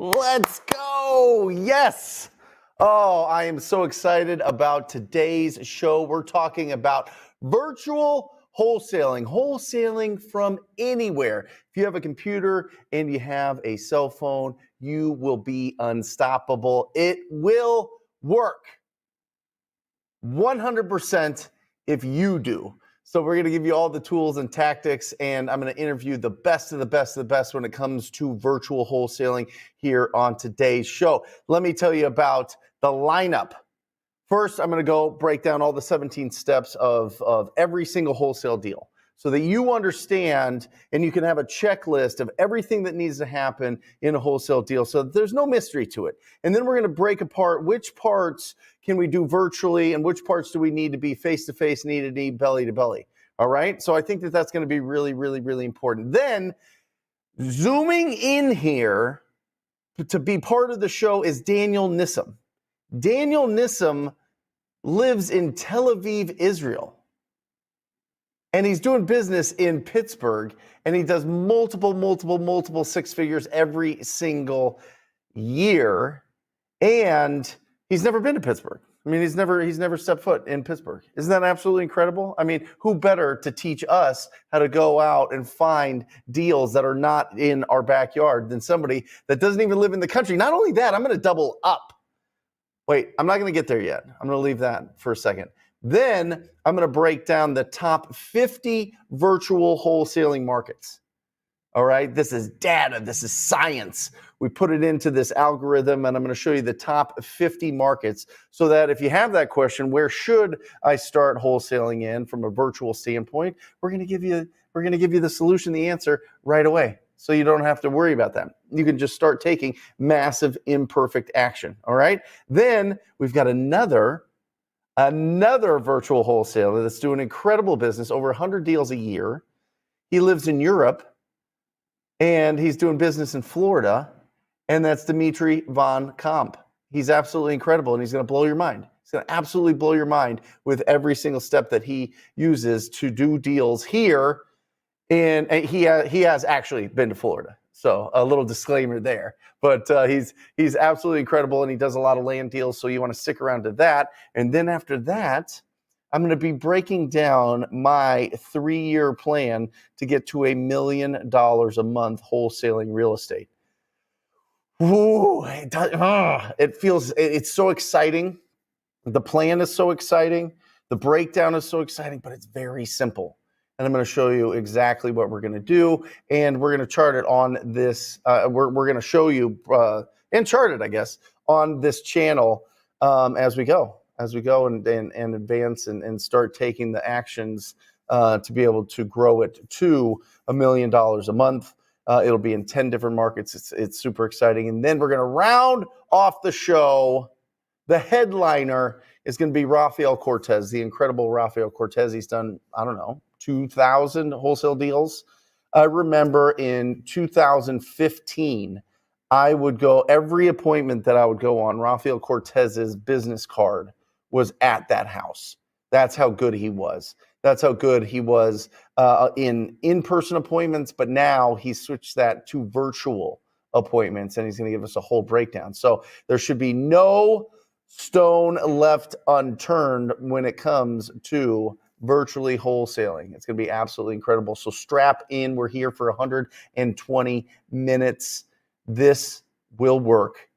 Let's go. Yes. Oh, I am so excited about today's show. We're talking about virtual wholesaling from anywhere. If you have a computer and you have a cell phone, you will be unstoppable. It will work 100% if you do. So we're going to give you all the tools and tactics, and I'm going to interview the best of the best of the best when it comes to virtual wholesaling here on today's show. Let me tell you about the lineup. First, I'm going to go break down all the 17 steps of every single wholesale deal so that you understand and you can have a checklist of everything that needs to happen in a wholesale deal so that there's no mystery to it. And then we're going to break apart which parts can we do virtually and which parts do we need to be face-to-face, knee-to-knee, belly-to-belly. All right? So I think that that's going to be really, really, really important. Then zooming in here to be part of the show is Daniel Nissim. Daniel Nissim lives in Tel Aviv, Israel. And he's doing business in Pittsburgh, and he does multiple six figures every single year. And he's never been to Pittsburgh. I mean, he's never stepped foot in Pittsburgh. Isn't that absolutely incredible? I mean, who better to teach us how to go out and find deals that are not in our backyard than somebody that doesn't even live in the country? Not only that, I'm going to double up. Wait, I'm not going to get there yet. I'm going to leave that for a second. Then I'm going to break down the top 50 virtual wholesaling markets. All right, this is data, this is science. We put it into this algorithm, and I'm going to show you the top 50 markets so that if you have that question, where should I start wholesaling in from a virtual standpoint, we're going to give you the solution, the answer right away. So you don't have to worry about that. You can just start taking massive imperfect action. All right. Then we've got another virtual wholesaler that's doing incredible business, over 100 deals a year. He lives in Europe and he's doing business in Florida. And that's Dimitri von Kamp. He's absolutely incredible, and he's going to blow your mind. He's going to absolutely blow your mind with every single step that he uses to do deals here. And he has actually been to Florida. So a little disclaimer there. But he's absolutely incredible, and he does a lot of land deals, so you want to stick around to that. And then after that, I'm going to be breaking down my 3-year plan to get to $1 million a month wholesaling real estate. Ooh, it's so exciting. The plan is so exciting. The breakdown is so exciting, but it's very simple. And I'm going to show you exactly what we're going to do. And we're going to chart it on this. We're going to show you and chart it, I guess, on this channel as we go and advance and start taking the actions to be able to grow it to $1 million a month. It'll be in 10 different markets. It's super exciting. And then we're going to round off the show. The headliner is going to be Rafael Cortez, the incredible Rafael Cortez. He's done, 2,000 wholesale deals. I remember in 2015, I would go, every appointment that I would go on, Rafael Cortez's business card was at that house. That's how good he was. That's how good he was in-person appointments, but now he switched that to virtual appointments, and he's going to give us a whole breakdown. So there should be no stone left unturned when it comes to virtually wholesaling. It's going to be absolutely incredible. So strap in. We're here for 120 minutes. This will work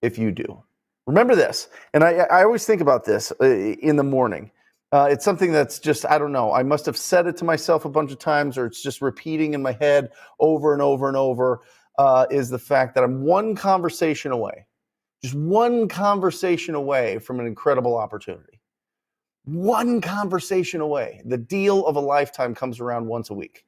if you do. Remember this, and I always think about this in the morning. It's something that's just, I don't know, I must have said it to myself a bunch of times, or it's just repeating in my head over and over and over, is the fact that I'm one conversation away from an incredible opportunity. One conversation away. The deal of a lifetime comes around once a week,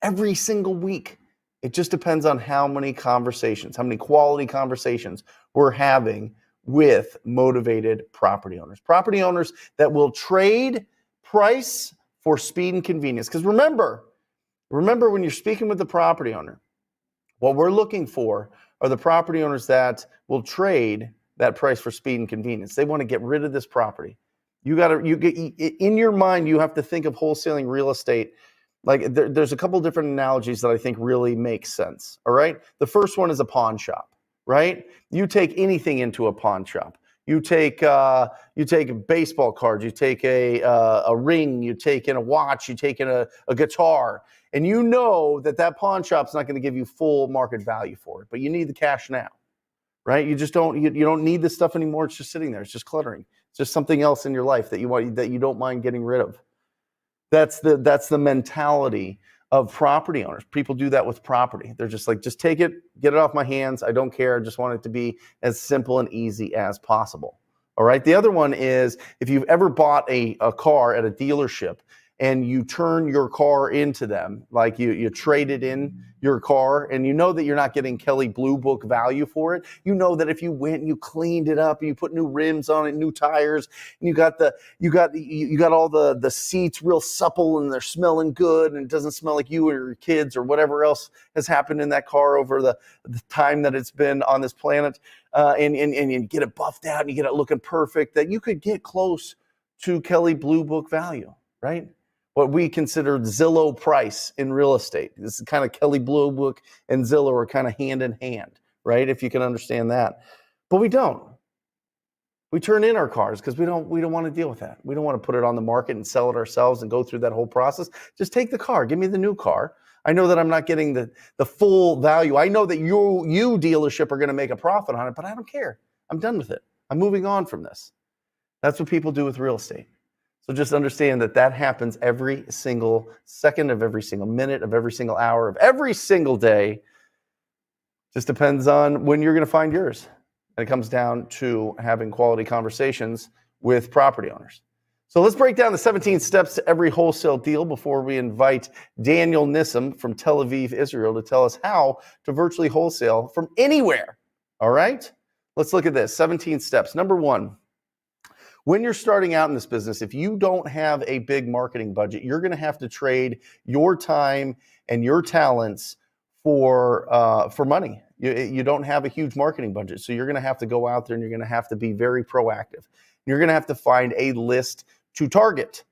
every single week. It just depends on how many quality conversations we're having with motivated property owners that will trade price for speed and convenience. Because remember when you're speaking with the property owner, what we're looking for are the property owners that will trade that price for speed and convenience. They want to get rid of this property. In your mind, you have to think of wholesaling real estate Like there's a couple different analogies that I think really make sense. All right. The first one is a pawn shop, right? You take anything into a pawn shop. You take baseball cards. You take a ring. You take in a watch. You take in a guitar, and you know that pawn shop's not going to give you full market value for it, but you need the cash now, right? You just don't you don't need this stuff anymore. It's just sitting there. It's just cluttering. It's just something else in your life that you don't mind getting rid of. That's the mentality of property owners. People do that with property. They're just like, just take it, get it off my hands. I don't care. I just want it to be as simple and easy as possible. All right. The other one is if you've ever bought a car at a dealership and you turn your car into them, like you traded in your car and you know that you're not getting Kelley Blue Book value for it. You know that if you went and you cleaned it up and you put new rims on it, new tires, and you got all the seats real supple and they're smelling good and it doesn't smell like you or your kids or whatever else has happened in that car over the time that it's been on this planet, and you get it buffed out and you get it looking perfect, that you could get close to Kelley Blue Book value, right? What we consider Zillow price in real estate. This is kind of Kelley Blue Book and Zillow are kind of hand in hand, right? If you can understand that. But we don't. We turn in our cars because we don't want to deal with that. We don't want to put it on the market and sell it ourselves and go through that whole process. Just take the car. Give me the new car. I know that I'm not getting the full value. I know that you dealership are going to make a profit on it, but I don't care. I'm done with it. I'm moving on from this. That's what people do with real estate. So just understand that happens every single second of every single minute of every single hour of every single day. Just depends on when you're going to find yours. And it comes down to having quality conversations with property owners. So let's break down the 17 steps to every wholesale deal before we invite Daniel Nissim from Tel Aviv, Israel, to tell us how to virtually wholesale from anywhere. All right? Let's look at this. 17 steps. Number 1. When you're starting out in this business, if you don't have a big marketing budget, you're going to have to trade your time and your talents for money. You don't have a huge marketing budget, so you're going to have to go out there and you're going to have to be very proactive. You're going to have to find a list to target.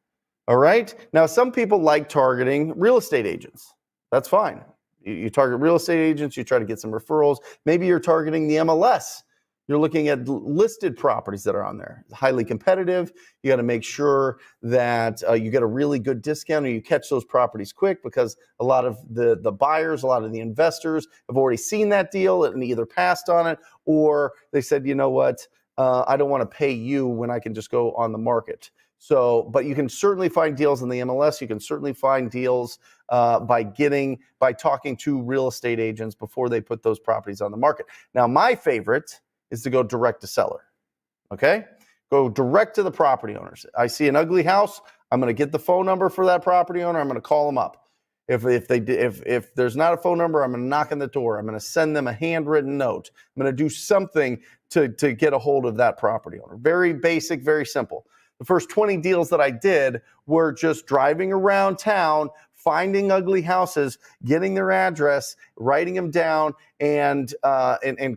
All right? Now, some people like targeting real estate agents. That's fine. You target real estate agents, you try to get some referrals. Maybe you're targeting the MLS. You're looking at listed properties that are on there. It's highly competitive. You got to make sure that you get a really good discount or you catch those properties quick, because a lot of the buyers, a lot of the investors have already seen that deal and either passed on it or they said, you know what, I don't want to pay you when I can just go on the market. So, but you can certainly find deals in the MLS. You can certainly find deals by talking to real estate agents before they put those properties on the market. Now, my favorite is to go direct to seller. Okay? Go direct to the property owners. I see an ugly house, I'm going to get the phone number for that property owner. I'm going to call them up. If there's not a phone number, I'm going to knock on the door. I'm going to send them a handwritten note. I'm going to do something to get a hold of that property owner. Very basic, very simple. The first 20 deals that I did were just driving around town, finding ugly houses, getting their address, writing them down, and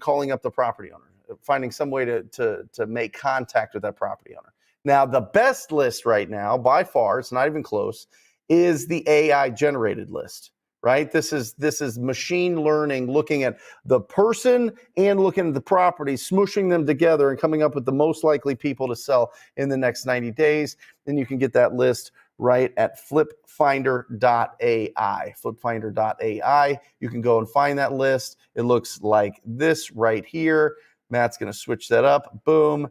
calling up the property owner, finding some way to make contact with that property owner. Now, the best list right now, by far, it's not even close, is the AI generated list, right? This is machine learning, looking at the person and looking at the property, smooshing them together and coming up with the most likely people to sell in the next 90 days. And you can get that list right at flipfinder.ai. Flipfinder.ai. You can go and find that list. It looks like this right here. Matt's going to switch that up. Boom.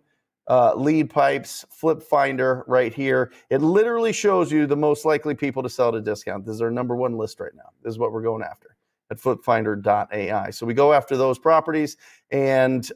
Lead pipes, Flip Finder right here. It literally shows you the most likely people to sell at a discount. This is our number 1 list right now. This is what we're going after at flipfinder.ai. So we go after those properties and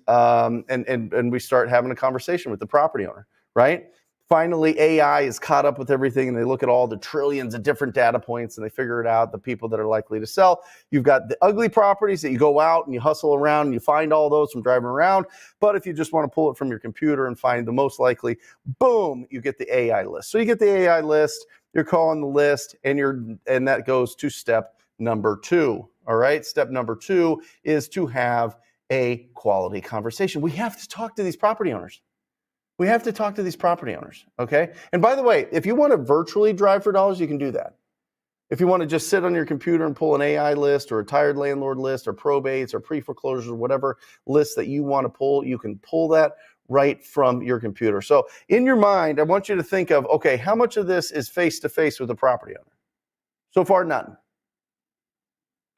we start having a conversation with the property owner, right? Finally, AI is caught up with everything and they look at all the trillions of different data points and they figure it out, the people that are likely to sell. You've got the ugly properties that you go out and you hustle around and you find all those from driving around. But if you just want to pull it from your computer and find the most likely, boom, you get the AI list. So you get the AI list, you're calling the list, and that goes to step number 2. All right. Step number 2 is to have a quality conversation. We have to talk to these property owners. We have to talk to these property owners, okay? And by the way, if you want to virtually drive for dollars, you can do that. If you want to just sit on your computer and pull an AI list or a tired landlord list or probates or pre-foreclosures or whatever list that you want to pull, you can pull that right from your computer. So in your mind, I want you to think of, okay, how much of this is face-to-face with the property owner? So far, none.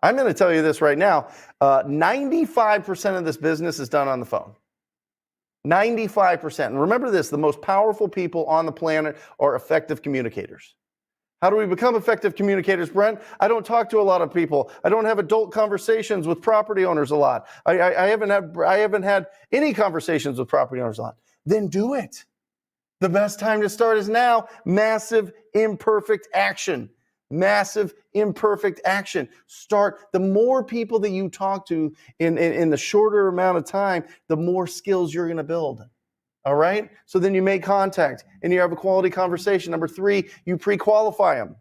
I'm going to tell you this right now. 95% of this business is done on the phone. 95%. And remember this, the most powerful people on the planet are effective communicators. How do we become effective communicators, Brent? I don't talk to a lot of people. I don't have adult conversations with property owners a lot. I haven't had any conversations with property owners a lot. Then do it. The best time to start is now. Massive imperfect action. Massive imperfect action. Start. The more people that you talk to in the shorter amount of time, the more skills you're going to build. All right? So then you make contact and you have a quality conversation. Number 3, you pre-qualify them.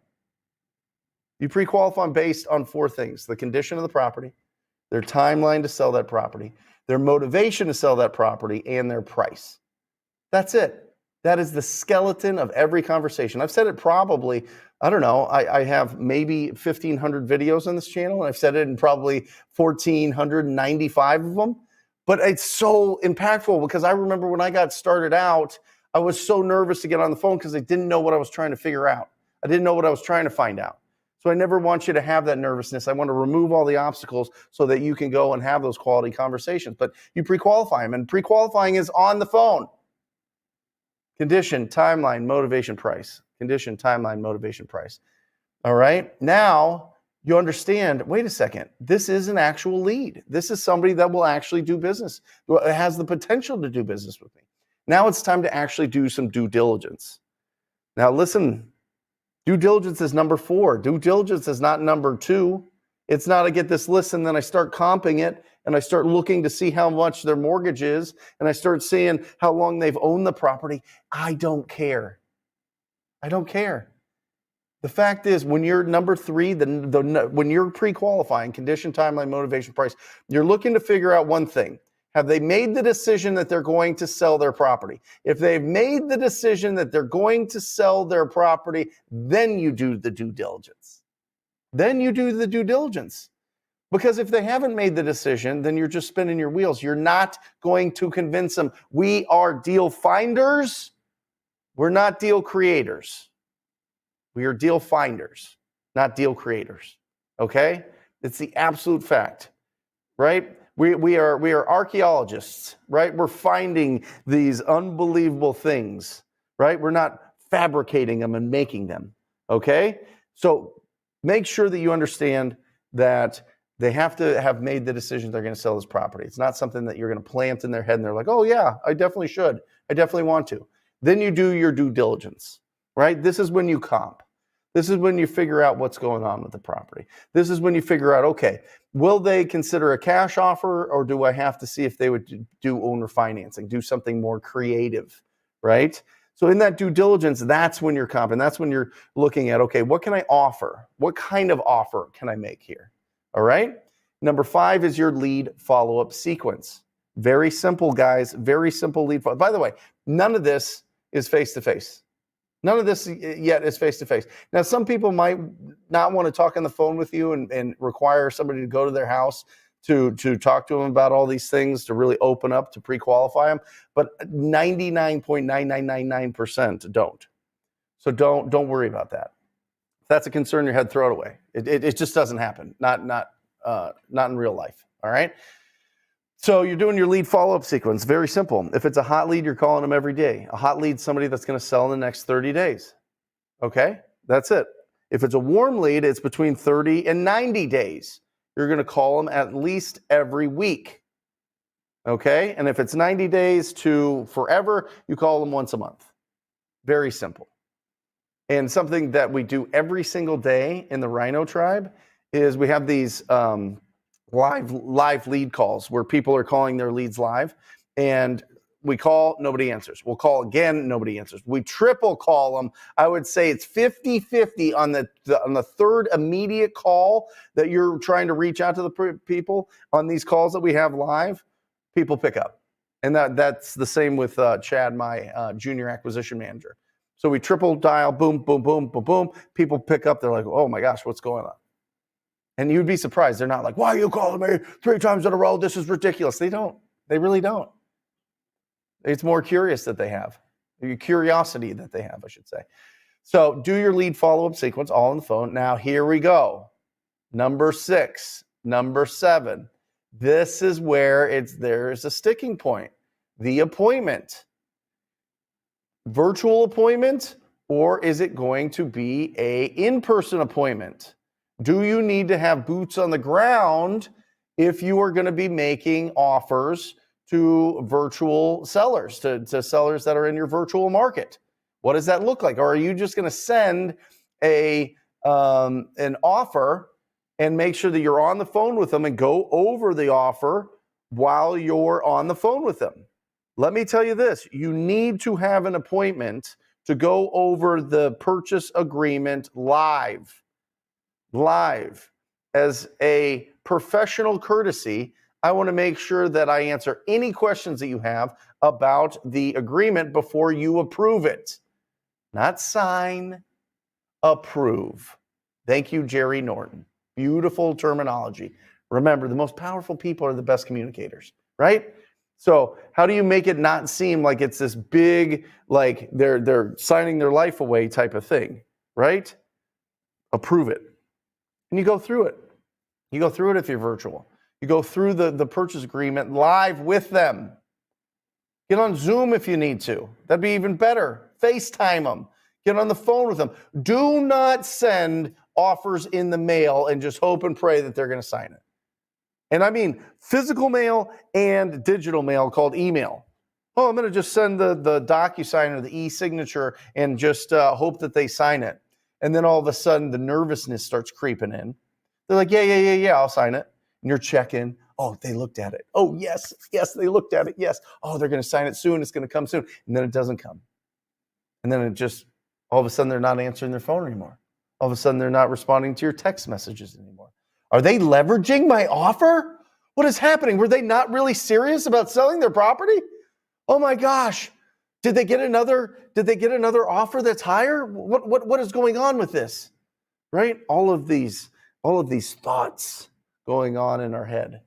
You pre-qualify them based on 4 things: the condition of the property, their timeline to sell that property, their motivation to sell that property, and their price. That's it. That is the skeleton of every conversation. I've said it probably, I don't know, I have maybe 1,500 videos on this channel, and I've said it in probably 1,495 of them. But it's so impactful because I remember when I got started out, I was so nervous to get on the phone because I didn't know what I was trying to figure out. I didn't know what I was trying to find out. So I never want you to have that nervousness. I want to remove all the obstacles so that you can go and have those quality conversations. But you pre-qualify them, and pre-qualifying is on the phone. Condition, timeline, motivation, price. Condition, timeline, motivation, price. All right. Now you understand, wait a second, this is an actual lead. This is somebody that will actually do business. It has the potential to do business with me. Now it's time to actually do some due diligence. Now listen, due diligence is number 4. Due diligence is not number 2. It's not I get this list and then I start comping it and I start looking to see how much their mortgage is and I start seeing how long they've owned the property. I don't care. I don't care. The fact is, when you're number 3, when you're pre-qualifying, condition, timeline, motivation, price, you're looking to figure out one thing. Have they made the decision that they're going to sell their property? If they've made the decision that they're going to sell their property, then you do the due diligence. Then you do the due diligence. Because if they haven't made the decision, then you're just spinning your wheels. You're not going to convince them. We are deal finders. We're not deal creators. We are deal finders, not deal creators. Okay? It's the absolute fact, right? We are archaeologists, right? We're finding these unbelievable things, right? We're not fabricating them and making them. Okay? So make sure that you understand that they have to have made the decision they're going to sell this property. It's not something that you're going to plant in their head and they're like, oh yeah, I definitely should. I definitely want to. Then you do your due diligence, right? This is when you comp. This is when you figure out what's going on with the property. This is when you figure out, okay, will they consider a cash offer or do I have to see if they would do owner financing, do something more creative, right? So in that due diligence, that's when you're comping. That's when you're looking at, okay, what can I offer? What kind of offer can I make here? All right. Number 5 is your lead follow-up sequence. Very simple, guys. Very simple lead follow-up. By the way, none of this is face-to-face. None of this yet is face-to-face. Now, some people might not want to talk on the phone with you and require somebody to go to their house to talk to them about all these things, to really open up, to pre-qualify them. But 99.9999% don't. So don't worry about that. If that's a concern in your head, throw it away. It just doesn't happen. Not in real life. All right. So you're doing your lead follow-up sequence. Very simple. If it's a hot lead, you're calling them every day. A hot lead is somebody that's going to sell in the next 30 days. Okay? That's it. If it's a warm lead, it's between 30 and 90 days. You're going to call them at least every week. Okay? And if it's 90 days to forever, you call them once a month. Very simple. And something that we do every single day in the Rhino tribe is we have these live lead calls where people are calling their leads live, and we call, nobody answers. We'll call again, nobody answers. We triple call them. I would say it's 50-50 on the third immediate call that you're trying to reach out to the people. On these calls that we have live, people pick up. And that's the same with Chad, my junior acquisition manager. So we triple dial, boom, boom, boom, boom, boom. People pick up. They're like, oh my gosh, what's going on? And you'd be surprised. They're not like, why are you calling me 3 times in a row? This is ridiculous. They don't. They really don't. It's more curious that they have. Curiosity that they have, I should say. So do your lead follow-up sequence all on the phone. Now, here we go. Number 6, number 7. This is where there's a sticking point. The appointment. Virtual appointment, or is it going to be a in-person appointment? Do you need to have boots on the ground if you are going to be making offers to virtual sellers, to sellers that are in your virtual market? What does that look like? Or are you just going to send an offer and make sure that you're on the phone with them and go over the offer while you're on the phone with them? Let me tell you this, you need to have an appointment to go over the purchase agreement live. As a professional courtesy, I want to make sure that I answer any questions that you have about the agreement before you approve it. Not sign, approve. Thank you, Jerry Norton. Beautiful terminology. Remember, the most powerful people are the best communicators, right? So how do you make it not seem like it's this big, like they're signing their life away type of thing, right? Approve it. And you go through it. You go through it if you're virtual. You go through the purchase agreement live with them. Get on Zoom if you need to. That'd be even better. FaceTime them. Get on the phone with them. Do not send offers in the mail and just hope and pray that they're going to sign it. And I mean physical mail and digital mail called email. Oh, I'm going to just send the DocuSign or the e-signature and just hope that they sign it. And then all of a sudden the nervousness starts creeping in. They're like, yeah, I'll sign it. And you're checking. Oh, they looked at it. Oh, yes, they looked at it. Yes. Oh, they're going to sign it soon. It's going to come soon. And then it doesn't come. And then it just, all of a sudden they're not answering their phone anymore. All of a sudden they're not responding to your text messages anymore. Are they leveraging my offer? What is happening? Were they not really serious about selling their property? Oh my gosh. Did they get another offer that's higher? What is going on with this? Right? All of these thoughts going on in our head.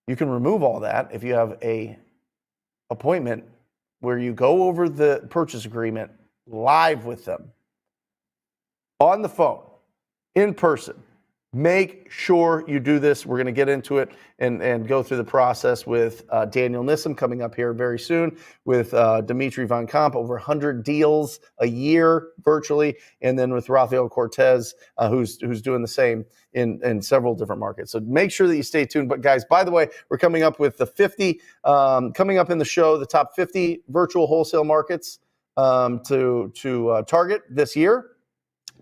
You can remove all that if you have a appointment where you go over the purchase agreement live with them on the phone, in person. Make sure you do this. We're going to get into it and go through the process with Daniel Nissim coming up here very soon, with Dimitri Von Kamp, over 100 deals a year virtually, and then with Rafael Cortez, who's doing the same in several different markets. So make sure that you stay tuned. But guys, by the way, we're coming up with the 50, coming up in the show, the top 50 virtual wholesale markets to target this year,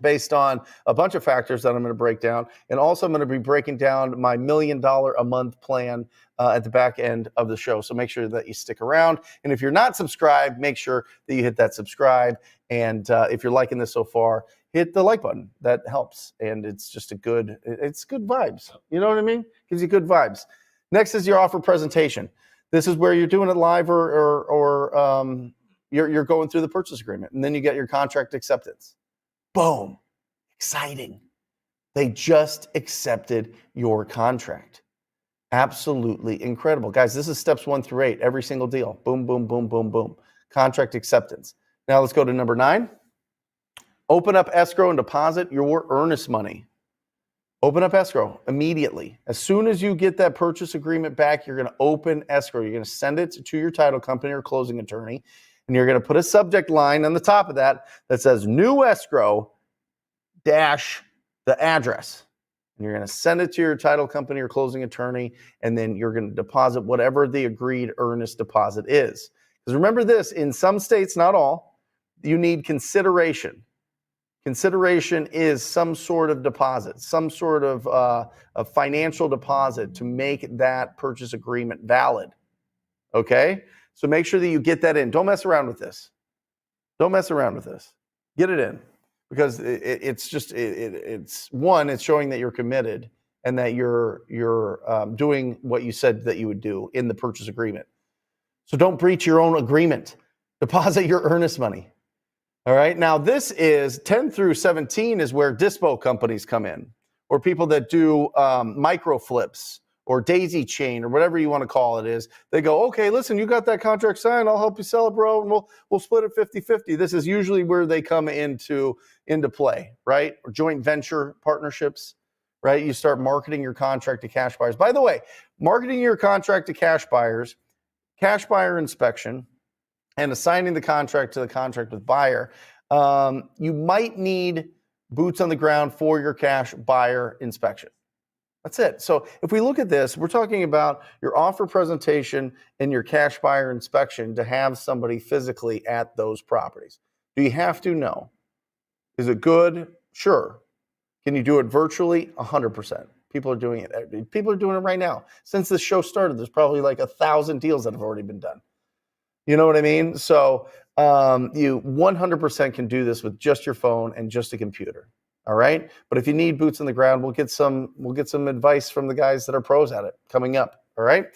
based on a bunch of factors that I'm going to break down. And also I'm going to be breaking down my $1 million a month plan at the back end of the show. So make sure that you stick around. And if you're not subscribed, make sure that you hit that subscribe. And if you're liking this so far, hit the like button. That helps. And it's just it's good vibes. You know what I mean? Gives you good vibes. Next is your offer presentation. This is where you're doing it live or you're going through the purchase agreement. And then you get your contract acceptance. Boom. Exciting. They just accepted your contract. Absolutely incredible. Guys, this is steps 1 through 8, every single deal. Boom, boom, boom, boom, boom. Contract acceptance. Now let's go to number 9. Open up escrow and deposit your earnest money. Open up escrow immediately. As soon as you get that purchase agreement back, you're going to open escrow. You're going to send it to your title company or closing attorney. And you're going to put a subject line on the top of that says new escrow dash the address. And you're going to send it to your title company or closing attorney, and then you're going to deposit whatever the agreed earnest deposit is. Because remember this, in some states, not all, you need consideration. Consideration is some sort of deposit, some sort of a financial deposit to make that purchase agreement valid. Okay? So make sure that you get that in. Don't mess around with this. Don't mess around with this. Get it in, because it's one, it's showing that you're committed and that you're doing what you said that you would do in the purchase agreement. So don't breach your own agreement. Deposit your earnest money. All right. Now, this is 10 through 17 is where dispo companies come in, or people that do micro flips or daisy chain or whatever you want to call it is. They go, okay, listen, you got that contract signed. I'll help you sell it, bro. And we'll split it 50-50. This is usually where they come into play, right? Or joint venture partnerships, right? You start marketing your contract to cash buyers. By the way, marketing your contract to cash buyers, cash buyer inspection, and assigning the contract to the contract with buyer, you might need boots on the ground for your cash buyer inspection. That's it. So if we look at this, we're talking about your offer presentation and your cash buyer inspection to have somebody physically at those properties. Do you have to? No. Is it good? Sure. Can you do it virtually? 100%. People are doing it. People are doing it right now. Since this show started, there's probably like 1,000 deals that have already been done. You know what I mean? So you 100% can do this with just your phone and just a computer. All right. But if you need boots on the ground, we'll get some advice from the guys that are pros at it coming up. All right.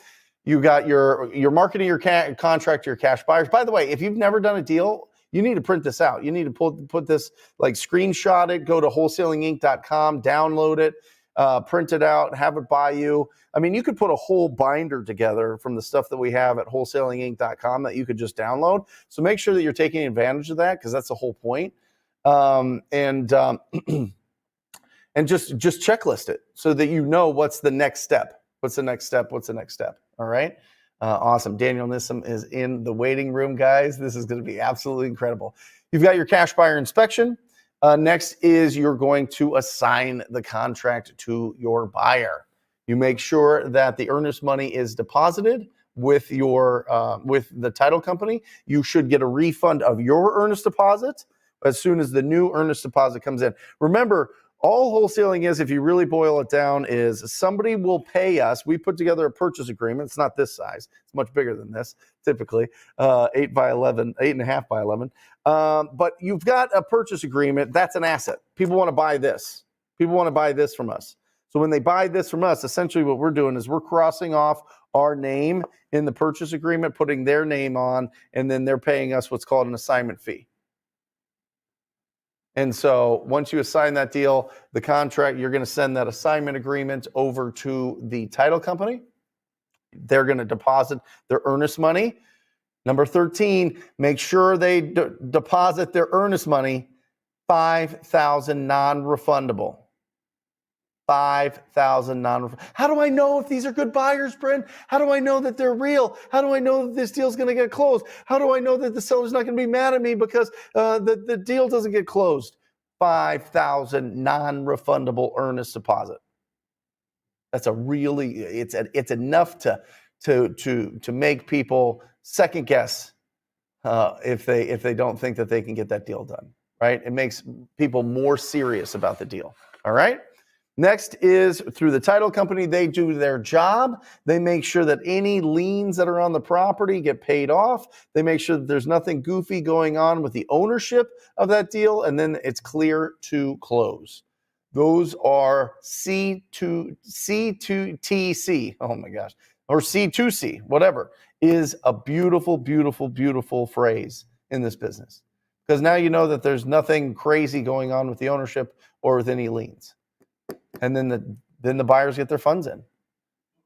You got your marketing, your contract, your cash buyers. By the way, if you've never done a deal, you need to print this out. You need to put this, like, screenshot it, go to wholesalinginc.com, download it, print it out, have it by you. I mean, you could put a whole binder together from the stuff that we have at wholesalinginc.com that you could just download. So make sure that you're taking advantage of that, because that's the whole point. And just checklist it so that you know what's the next step. What's the next step? What's the next step? All right. Awesome. Daniel Nissim is in the waiting room, guys. This is going to be absolutely incredible. You've got your cash buyer inspection. Next is you're going to assign the contract to your buyer. You make sure that the earnest money is deposited with the title company. You should get a refund of your earnest deposit as soon as the new earnest deposit comes in. Remember, all wholesaling is, if you really boil it down, is somebody will pay us. We put together a purchase agreement. It's not this size. It's much bigger than this, typically, 8 by 11, 8.5 by 11. But you've got a purchase agreement. That's an asset. People want to buy this. People want to buy this from us. So when they buy this from us, essentially what we're doing is we're crossing off our name in the purchase agreement, putting their name on, and then they're paying us what's called an assignment fee. And so once you assign that deal, the contract, you're going to send that assignment agreement over to the title company. They're going to deposit their earnest money. Number 13, make sure they deposit their earnest money, $5,000 non-refundable. $5,000 non-refundable. How do I know if these are good buyers, Brent? How do I know that they're real? How do I know that this deal's going to get closed? How do I know that the seller's not going to be mad at me because the deal doesn't get closed? $5,000 non-refundable earnest deposit. That's it's enough to make people second guess if they don't think that they can get that deal done, right? It makes people more serious about the deal. All right. Next is through the title company. They do their job. They make sure that any liens that are on the property get paid off. They make sure that there's nothing goofy going on with the ownership of that deal, and then it's clear to close. Those are C2TC. Oh my gosh. Or C2C, whatever, is a beautiful, beautiful, beautiful phrase in this business. Because now you know that there's nothing crazy going on with the ownership or with any liens. And then the buyers get their funds in.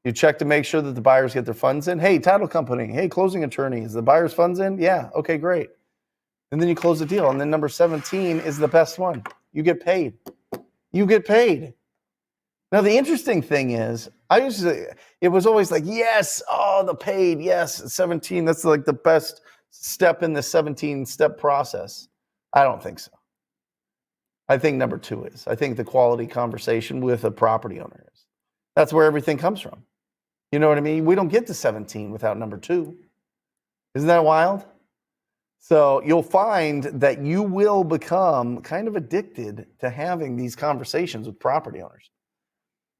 You check to make sure that the buyers get their funds in. Hey, title company. Hey, closing attorney. Is the buyer's funds in? Yeah. Okay, great. And then you close the deal. And then number 17 is the best one. You get paid. You get paid. Now, the interesting thing is, it was always like, yes, the paid, yes, 17. That's like the best step in the 17-step process. I don't think so. I think number 2 is. I think the quality conversation with a property owner is. That's where everything comes from. You know what I mean? We don't get to 17 without number 2. Isn't that wild? So you'll find that you will become kind of addicted to having these conversations with property owners.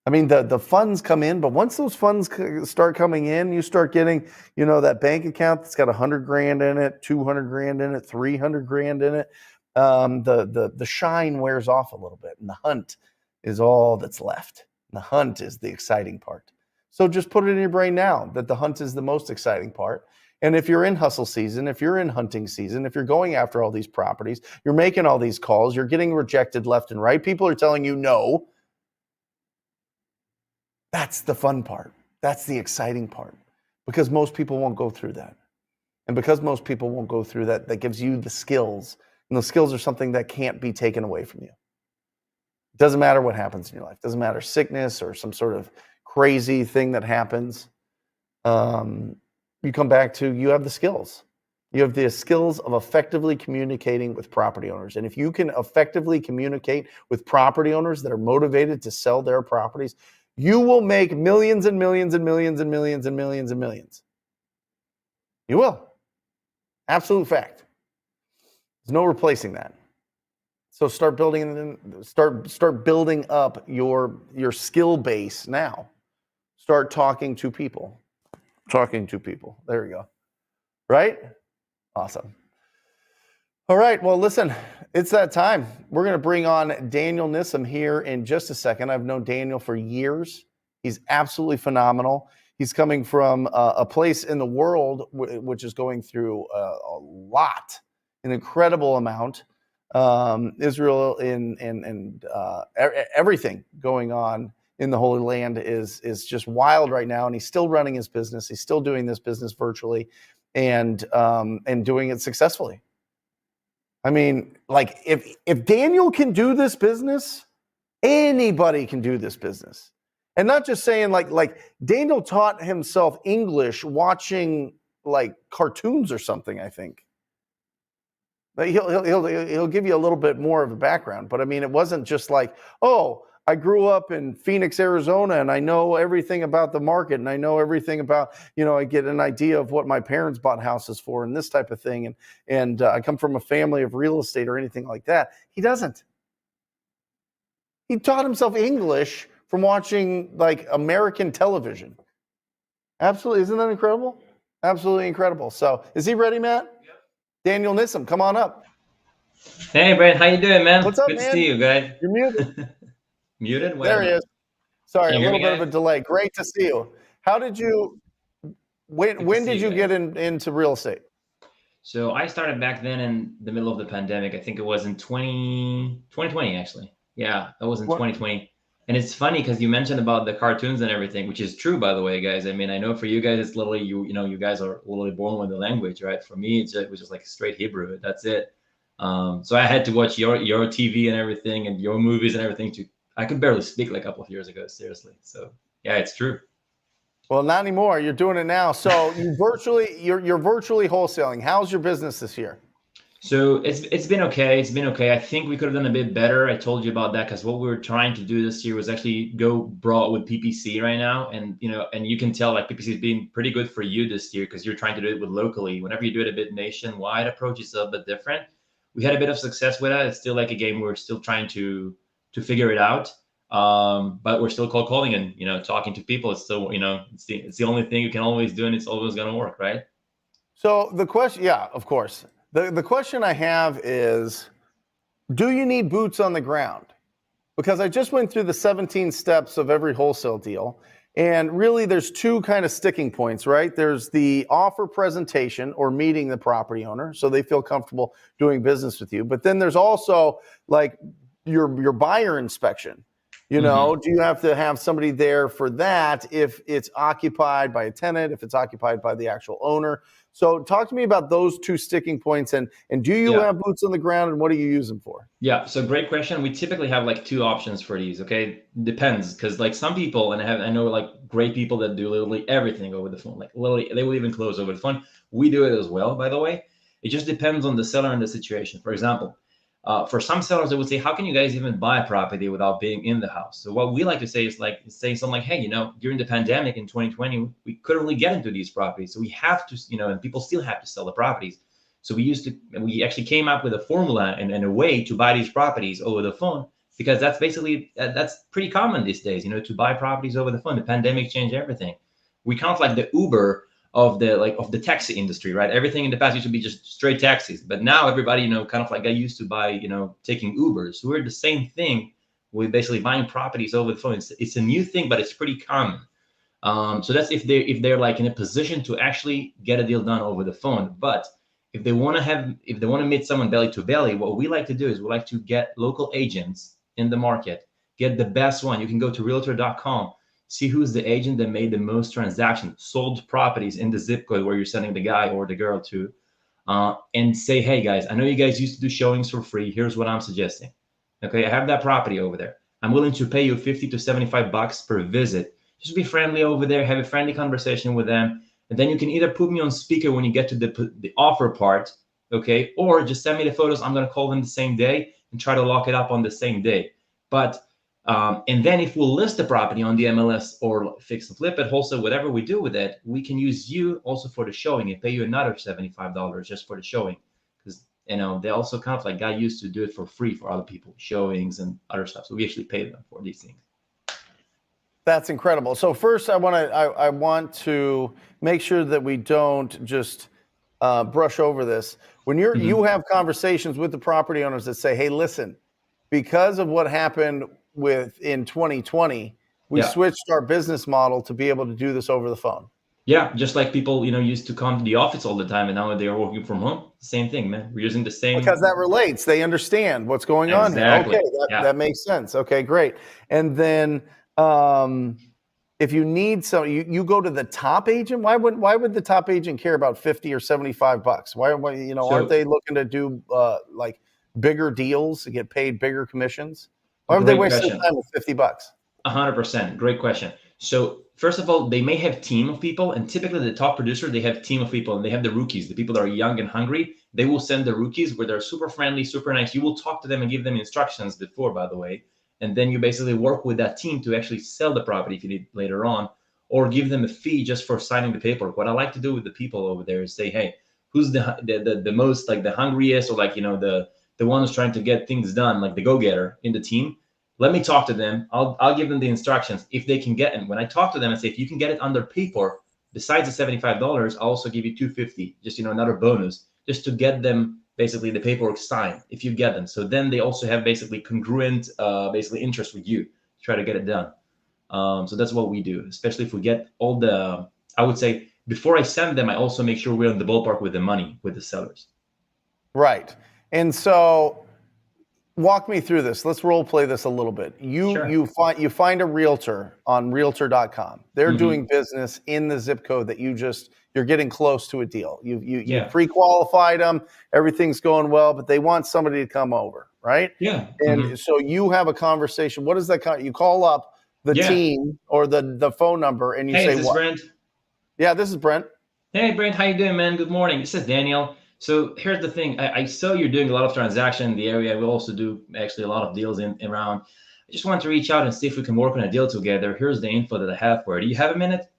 I mean, the funds come in, but once those funds start coming in, you start getting, that bank account that's got $100,000 in it, $200,000 in it, $300,000 in it. The shine wears off a little bit, and the hunt is all that's left. And the hunt is the exciting part. So just put it in your brain now that the hunt is the most exciting part. And if you're in hustle season, if you're in hunting season, if you're going after all these properties, you're making all these calls, you're getting rejected left and right, people are telling you no. That's the fun part. That's the exciting part, because most people won't go through that. And because most people won't go through that, that gives you the skills. And the skills are something that can't be taken away from you. It doesn't matter what happens in your life. It doesn't matter sickness or some sort of crazy thing that happens. You come back to, you have the skills. You have the skills of effectively communicating with property owners. And if you can effectively communicate with property owners that are motivated to sell their properties, you will make millions and millions and millions and millions and millions and millions. You will. Absolute fact. There's no replacing that. So start building up your skill base now. Start talking to people. There we go. Right? Awesome. All right. Well, listen, it's that time. We're going to bring on Daniel Nissim here in just a second. I've known Daniel for years. He's absolutely phenomenal. He's coming from a place in the world which is going through an incredible amount. Israel and everything going on in the Holy Land is just wild right now, and he's still running his business. He's still doing this business virtually, and doing it successfully. I mean, like if Daniel can do this business, anybody can do this business. And not just saying like Daniel taught himself English watching like cartoons or something, I think. But he'll give you a little bit more of a background. But I mean, it wasn't just like, oh, I grew up in Phoenix, Arizona, and I know everything about the market, and I know everything about, I get an idea of what my parents bought houses for and this type of thing. And I come from a family of real estate or anything like that. He doesn't. He taught himself English from watching like American television. Absolutely. Isn't that incredible? Absolutely incredible. So is he ready, Matt? Yep. Daniel Nissim, come on up. Hey, Brent, how you doing, man? What's up, Good man? to see you, guys. You're muted. Muted? There he is. Sorry, a little bit of a guys? delay. Great to see you. How did you, when did you get into real estate? So I started back then in the middle of the pandemic. I think it was in 2020, actually. Yeah, that was in 2020. And it's funny because you mentioned about the cartoons and everything, which is true, by the way, guys. I mean, I know for you guys, it's literally, you guys are literally born with the language, right? For me, it was just like straight Hebrew. That's it. So I had to watch your TV and everything and your movies and everything I could barely speak like a couple of years ago, seriously. So yeah, it's true. Well, not anymore. You're doing it now. So you're virtually wholesaling. How's your business this year? So it's been okay. It's been okay. I think we could have done a bit better. I told you about that because what we were trying to do this year was actually go broad with PPC right now, and you can tell like PPC is being pretty good for you this year because you're trying to do it with locally. Whenever you do it a bit nationwide, approach is a bit different. We had a bit of success with that. It's still like a game we're still trying to figure it out. But we're still cold calling and talking to people. It's still it's the only thing you can always do, and it's always going to work, right? So the question, yeah, of course. The question I have is, do you need boots on the ground? Because I just went through the 17 steps of every wholesale deal, and really there's two kind of sticking points, right? There's the offer presentation or meeting the property owner so they feel comfortable doing business with you. But then there's also like your buyer inspection. Do you have to have somebody there for that if it's occupied by a tenant, if it's occupied by the actual owner? So talk to me about those two sticking points, and do you have boots on the ground, and what do you use them for? Yeah, so great question. We typically have like two options for these, okay? Depends, because like some people, and I know like great people that do literally everything over the phone, like literally they will even close over the phone. We do it as well, by the way. It just depends on the seller and the situation. For example, for some sellers, they would say, how can you guys even buy a property without being in the house? So what we like to say is like saying something like, hey, during the pandemic in 2020, we couldn't really get into these properties. So we have to, and people still have to sell the properties. So we actually came up with a formula and a way to buy these properties over the phone, because that's basically, that's pretty common these days, to buy properties over the phone. The pandemic changed everything. We kind of like the Uber of the taxi industry, right? Everything in the past used to be just straight taxis, but now everybody, kind of like got used to buy, taking Ubers. So we're the same thing with basically buying properties over the phone. It's a new thing, but it's pretty common. So that's if they're like in a position to actually get a deal done over the phone. But if they want to meet someone belly to belly, what we like to do is we like to get local agents in the market, get the best one. You can go to realtor.com, see who's the agent that made the most transactions, sold properties in the zip code where you're sending the guy or the girl to, and say, hey guys, I know you guys used to do showings for free. Here's what I'm suggesting. Okay, I have that property over there. I'm willing to pay you 50 to 75 bucks per visit. Just be friendly over there, have a friendly conversation with them, and then you can either put me on speaker when you get to the offer part, okay, or just send me the photos. I'm gonna call them the same day and try to lock it up on the same day. But and then if we'll list the property on the MLS or fix and flip it, wholesale, whatever we do with it, we can use you also for the showing and pay you another $75 just for the showing. Because they also kind of like got used to do it for free for other people, showings and other stuff. So we actually pay them for these things. That's incredible. So first, I want to make sure that we don't just brush over this. When you have conversations with the property owners that say, "Hey, listen, because of what happened in 2020, we switched our business model to be able to do this over the phone." Yeah, just like people, used to come to the office all the time, and now they are working from home. Same thing, man. We're using the same. Because that relates. They understand what's going on here. Okay, that makes sense. Okay, great. And then if you need you go to the top agent. Why would the top agent care about 50 or 75 bucks? Why aren't they looking to do like bigger deals to get paid bigger commissions? Why aren't they wasting time with 50 bucks? 100%. Great question. So first of all, they may have team of people, and typically the top producer, they have team of people, and they have the rookies, the people that are young and hungry. They will send the rookies where they're super friendly, super nice. You will talk to them and give them instructions before, by the way, and then you basically work with that team to actually sell the property if you need later on, or give them a fee just for signing the paperwork. What I like to do with the people over there is say, hey, who's the most like the hungriest, or like the one who's trying to get things done, like the go-getter in the team. Let me talk to them. I'll give them the instructions if they can get it. When I talk to them and say, if you can get it under paper, besides the $75, I'll also give you $250, just another bonus, just to get them basically the paperwork signed if you get them. So then they also have basically congruent basically interest with you to try to get it done. So that's what we do, especially if we get all the, I would say before I send them, I also make sure we're in the ballpark with the money with the sellers. Right. And so walk me through this. Let's role play this a little bit. You find a realtor on realtor.com. They're doing business in the zip code that you're getting close to a deal. You pre-qualified them. Everything's going well, but they want somebody to come over, right? Yeah. And so you have a conversation. What is that? You call up the team or the phone number and you say, "Hey, is this Brent?" Yeah, this is Brent. Hey, Brent, how you doing, man? Good morning. This is Daniel. So here's the thing. I saw you're doing a lot of transaction in the area. We also do actually a lot of deals around. I just wanted to reach out and see if we can work on a deal together. Here's the info that I have for it. Do you have a minute?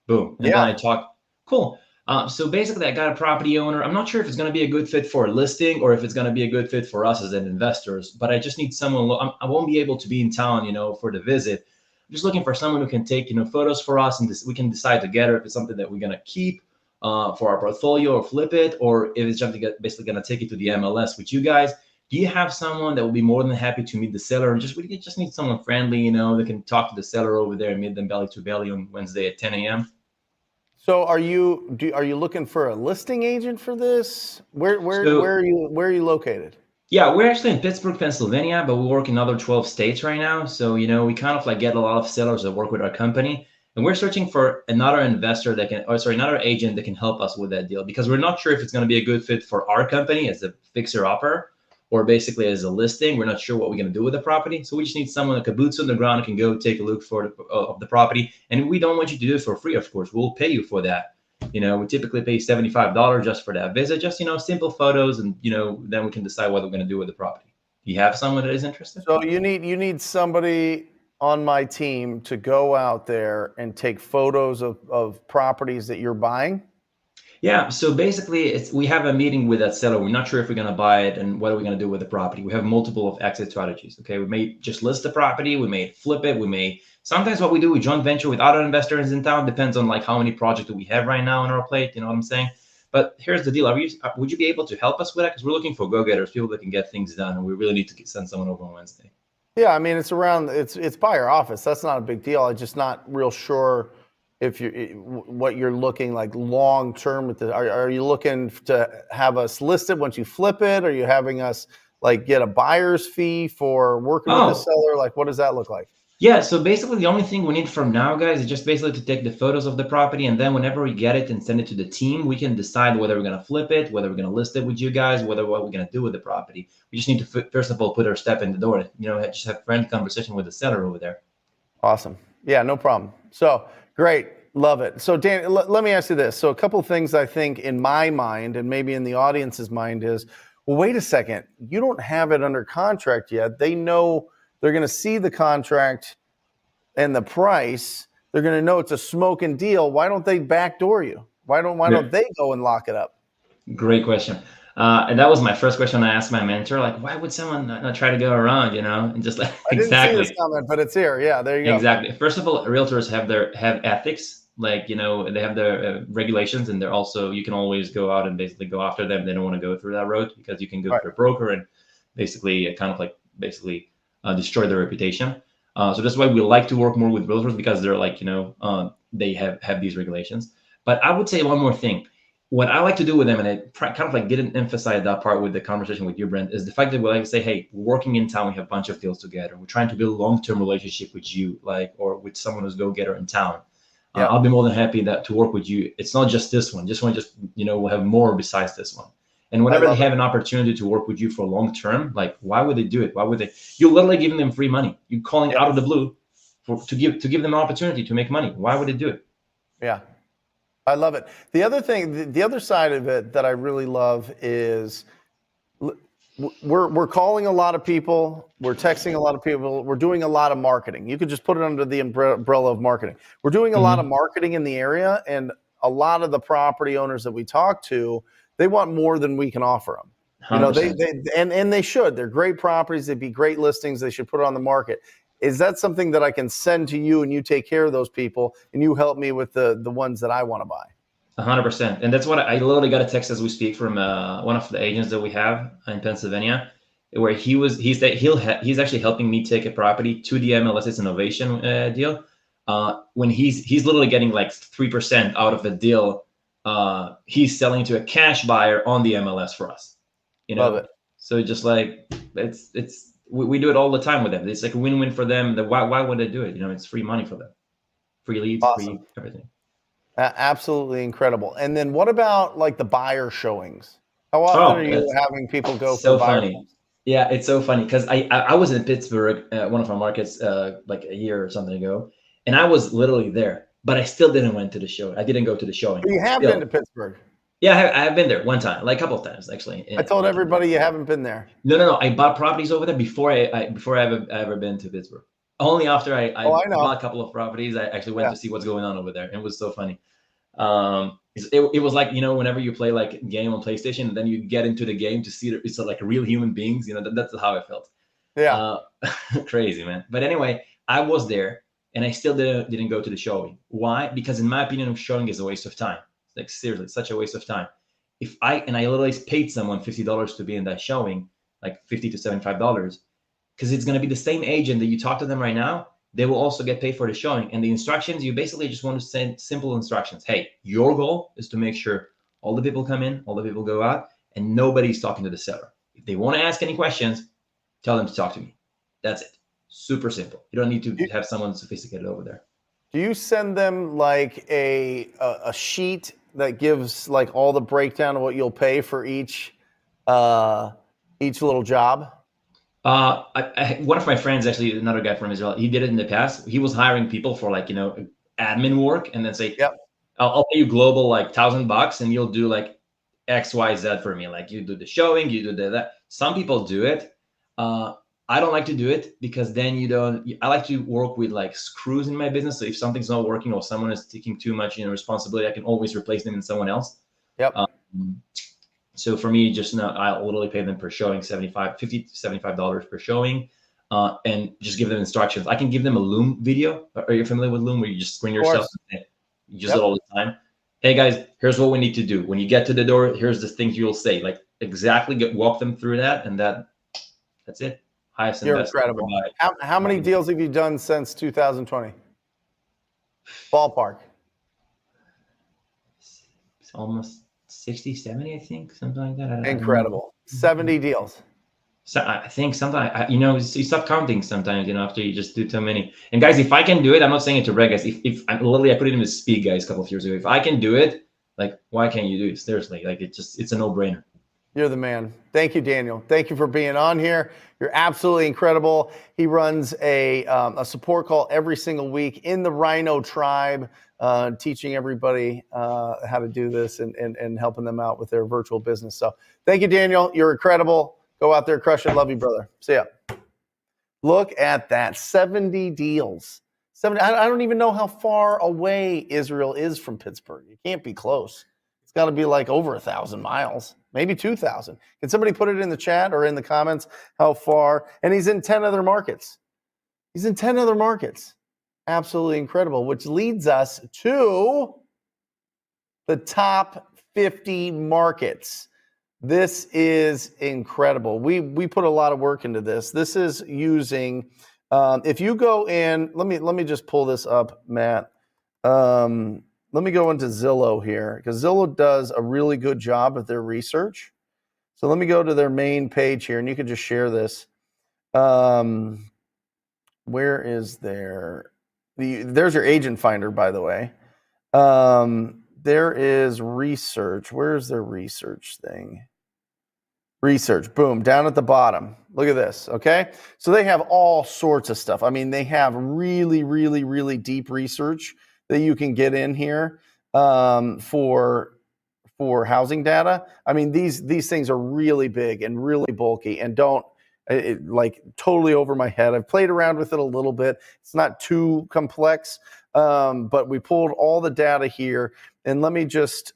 Boom. And then I talk. Cool. So basically, I got a property owner. I'm not sure if it's going to be a good fit for a listing or if it's going to be a good fit for us as an investors, but I just need someone. I won't be able to be in town, for the visit. I'm just looking for someone who can take, photos for us, and we can decide together if it's something that we're going to keep for our portfolio or flip it, or if it's just basically going to take it to the MLS with you guys. Do you have someone that will be more than happy to meet the seller? We just need someone friendly, that can talk to the seller over there and meet them belly to belly on Wednesday at 10 a.m. So are you looking for a listing agent for this? Where are you located? Yeah, we're actually in Pittsburgh, Pennsylvania, but we work in other 12 states right now. So, we kind of like get a lot of sellers that work with our company. And we're searching for another investor another agent that can help us with that deal, because we're not sure if it's going to be a good fit for our company as a fixer-upper or basically as a listing. We're not sure what we're going to do with the property. So we just need someone like a boots on the ground who can go take a look of the property. And we don't want you to do it for free, of course. We'll pay you for that. We typically pay $75 just for that visit, just, simple photos, and, then we can decide what we're going to do with the property. Do you have someone that is interested? So you need somebody on my team to go out there and take photos of properties that you're buying? Yeah, so basically we have a meeting with that seller. We're not sure if we're going to buy it and what are we going to do with the property. We have multiple of exit strategies. Okay, we may just list the property, we may flip it, sometimes what we do, we joint venture with other investors in town. Depends on like how many projects that we have right now on our plate, you know what I'm saying? But here's the deal. Would you be able to help us with that? Because we're looking for go-getters, people that can get things done, and we really need to send someone over on Wednesday. Yeah, I mean, it's by our office. That's not a big deal. I'm just not real sure if what you're looking like long term with the, are you looking to have us listed once you flip it? Are you having us like get a buyer's fee for working with the Oh, seller? Like, what does that look like? yeah, so basically the only thing we need from now, guys, is just basically to take the photos of the property, and then whenever we get it and send it to the team, we can decide whether we're gonna flip it, whether we're gonna list it with you guys, whether what we're gonna do with the property. We just need to first of all put our step in the door, just have friendly conversation with the seller over there. Awesome. Yeah, no problem. So great. Love it. So Dan, let me ask you this. So a couple of things I think in my mind and maybe in the audience's mind is, well, wait a second. You don't have it under contract yet. They know they're going to see the contract and the price. They're going to know it's a smoking deal. Why don't they backdoor you? Why don't they go and lock it up? Great question. And that was my first question I asked my mentor, like, why would someone not try to go around, and just like, I didn't see this exactly. comment, but it's here. Yeah, there you go. Exactly. First of all, realtors have ethics, like they have their regulations, and they're also you can always go out and basically go after them. They don't want to go through that road because you can go Right. through a broker and basically destroy their reputation. So that's why we like to work more with realtors because they're like they have these regulations. But I would say one more thing. What I like to do with them, and I kind of like didn't emphasize that part with the conversation with you, Brent, is the fact that we like to say, hey, we're working in town, we have a bunch of deals together. We're trying to build a long-term relationship with you, or with someone who's go-getter in town. Yeah. I'll be more than happy to work with you. It's not just this one. We'll have more besides this one. And whenever they have an opportunity to work with you for long term, like why would they do it? Why would they? You're literally giving them free money. You're calling out of the blue to give them an opportunity to make money. Why would they do it? Yeah. I love it. The other thing, the other side of it that I really love is we're calling a lot of people, we're texting a lot of people, we're doing a lot of marketing. You could just put it under the umbrella of marketing. We're doing a lot of marketing in the area, and a lot of the property owners that we talk to, they want more than we can offer them. 100%. And they should. They're great properties. They'd be great listings. They should put it on the market. Is that something that I can send to you and you take care of those people and you help me with the ones that I want to buy? 100%. And that's what I literally got a text as we speak from one of the agents that we have in Pennsylvania, where he's actually helping me take a property to the MLS. It's an innovation deal. When he's literally getting like 3% out of the deal, he's selling to a cash buyer on the MLS for us. Love it. So just like we do it all the time with them. It's like a win-win for them. Why would they do it? It's free money for them, free leads, Awesome. free everything. Absolutely incredible. And then what about like the buyer showings? How often are you having people go so for buyer funny? showings? Yeah, it's so funny because I was in Pittsburgh, one of our markets, like a year or something ago, and I was literally there, but I still didn't went to the show. I didn't go to the showing. You have been to Pittsburgh. Yeah, I have been there one time, like a couple of times actually. I told everybody you haven't been there. No. I bought properties over there before I ever been to Pittsburgh. Only after I bought a couple of properties, I actually went to see what's going on over there. It was so funny. It was like whenever you play like a game on PlayStation and then you get into the game to see it's like real human beings. That's how I felt. Yeah. Crazy, man. But anyway, I was there and I still didn't go to the showing. Why? Because in my opinion, showing is a waste of time. Like seriously, such a waste of time. I literally paid someone $50 to be in that showing, like $50 to $75, because it's going to be the same agent that you talk to them right now. They will also get paid for the showing. And the instructions, you basically just want to send simple instructions. Hey, your goal is to make sure all the people come in, all the people go out, and nobody's talking to the seller. If they want to ask any questions, tell them to talk to me. That's it. Super simple. You don't need to have someone sophisticated over there. Do you send them like a sheet that gives like all the breakdown of what you'll pay for each little job? One of my friends, actually, another guy from Israel, he did it in the past. He was hiring people for like admin work, and then say, "Yep, I'll pay you global like $1,000, and you'll do like X, Y, Z for me. Like you do the showing, you do that." Some people do it. I don't like to do it because then I like to work with like screws in my business. So if something's not working or someone is taking too much responsibility, I can always replace them in someone else. Yep. So for me, just now, I'll literally pay them per showing, $50 to $75 per showing, and just give them instructions. I can give them a Loom video. Are you familiar with Loom, where you just screen yourself? You use it all the time. Hey guys, here's what we need to do. When you get to the door, here's the things you'll say. Like exactly walk them through that, and that's it. Highest and You're best. incredible. How many deals have you done since 2020? Ballpark. almost 60, 70, I think, something like that. I don't know. Incredible. 70 deals. So I think sometimes, you stop counting sometimes, after you just do too many. And guys, if I can do it, I'm not saying it to brag, guys. If I literally, I put it in the speed, guys, a couple of years ago. If I can do it, like, why can't you do it? Seriously, like, it's a no-brainer. You're the man. Thank you, Daniel. Thank you for being on here. You're absolutely incredible. He runs a support call every single week in the Rhino tribe, teaching everybody how to do this and helping them out with their virtual business. So thank you, Daniel. You're incredible. Go out there, crush it. Love you, brother. See ya. Look at that, 70 deals. 70. I don't even know how far away Israel is from Pittsburgh. You can't be close. It's got to be like over 1,000 miles, maybe 2,000. Can somebody put it in the chat or in the comments how far? And he's in 10 other markets. He's in 10 other markets. Absolutely incredible, which leads us to the top 50 markets. This is incredible. We put a lot of work into this. This is using, if you go in, let me just pull this up, Matt. Let me go into Zillow here because Zillow does a really good job of their research. So let me go to their main page here, and you can just share this. Where is there's your agent finder, by the way. There is research. Where's their research thing? Research, boom, down at the bottom. Look at this, okay? So they have all sorts of stuff. I mean, they have really, really, really deep research that you can get in here for housing data. I mean, these things are really big and really bulky and don't like totally over my head. I've played around with it a little bit. It's not too complex, but we pulled all the data here. And let me just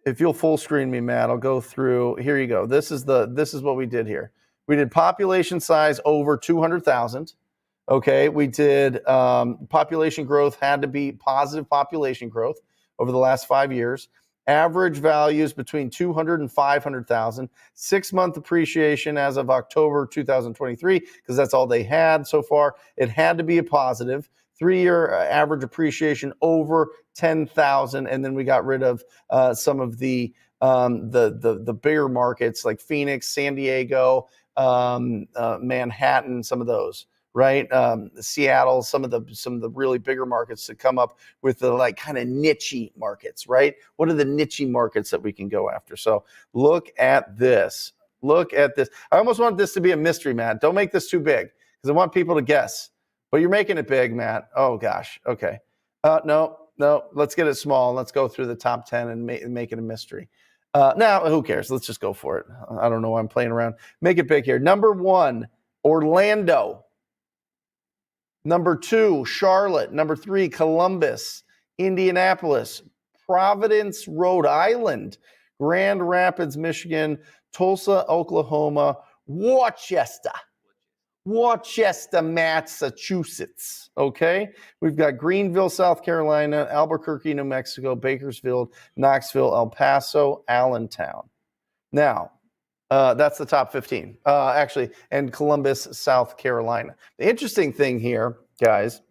if you'll full screen me, Matt, I'll go through. Here you go. This is what we did here. We did population size over 200,000. Okay, we did population growth had to be positive population growth over the last 5 years. Average values between 200 and 500,000. 6-month appreciation as of October 2023, because that's all they had so far. It had to be a positive. 3-year average appreciation over 10,000, and then we got rid of some of the bigger markets like Phoenix, San Diego, Manhattan, some of those, right? Seattle, some of the really bigger markets to come up with the like kind of niche markets, right? What are the niche markets that we can go after? So look at this. Look at this. I almost want this to be a mystery, Matt. Don't make this too big because I want people to guess. But you're making it big, Matt. Oh, gosh. Okay. No. Let's get it small. Let's go through the top 10 and make it a mystery. Now, who cares? Let's just go for it. I don't know why I'm playing around. Make it big here. Number 1, Orlando. Number 2, Charlotte. Number 3, Columbus, Indianapolis, Providence, Rhode Island, Grand Rapids, Michigan, Tulsa, Oklahoma, Worcester, Massachusetts, okay? We've got Greenville, South Carolina, Albuquerque, New Mexico, Bakersfield, Knoxville, El Paso, Allentown. Now, that's the top 15, actually, and Columbus, South Carolina. The interesting thing here, guys,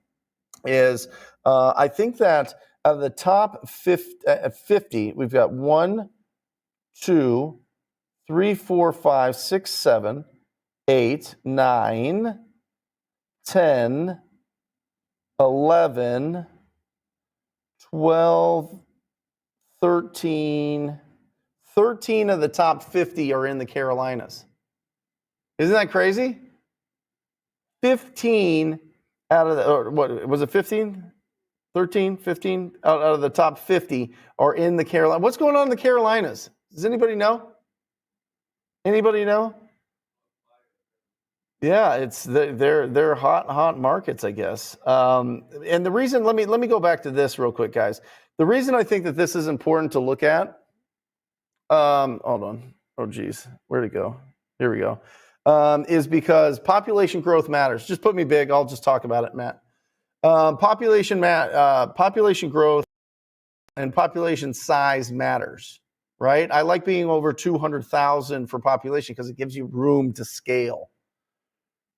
is I think that of the top 50, we've got 1, 2, 3, 4, 5, 6, 7, 8, 9, 10, 11, 12, 13 of the top 50 are in the Carolinas. Isn't that crazy? 15 out of the, or what was it, 15? 13, 15 out of the top 50 are in the Carolinas. What's going on in the Carolinas? Does anybody know? Anybody know? Yeah, they're hot markets, I guess. And the reason, let me go back to this real quick, guys. The reason I think that this is important to look at, hold on. Oh, geez, where'd it go? Here we go. Is because population growth matters. Just put me big. I'll just talk about it, Matt. Population growth and population size matters, right? I like being over 200,000 for population because it gives you room to scale.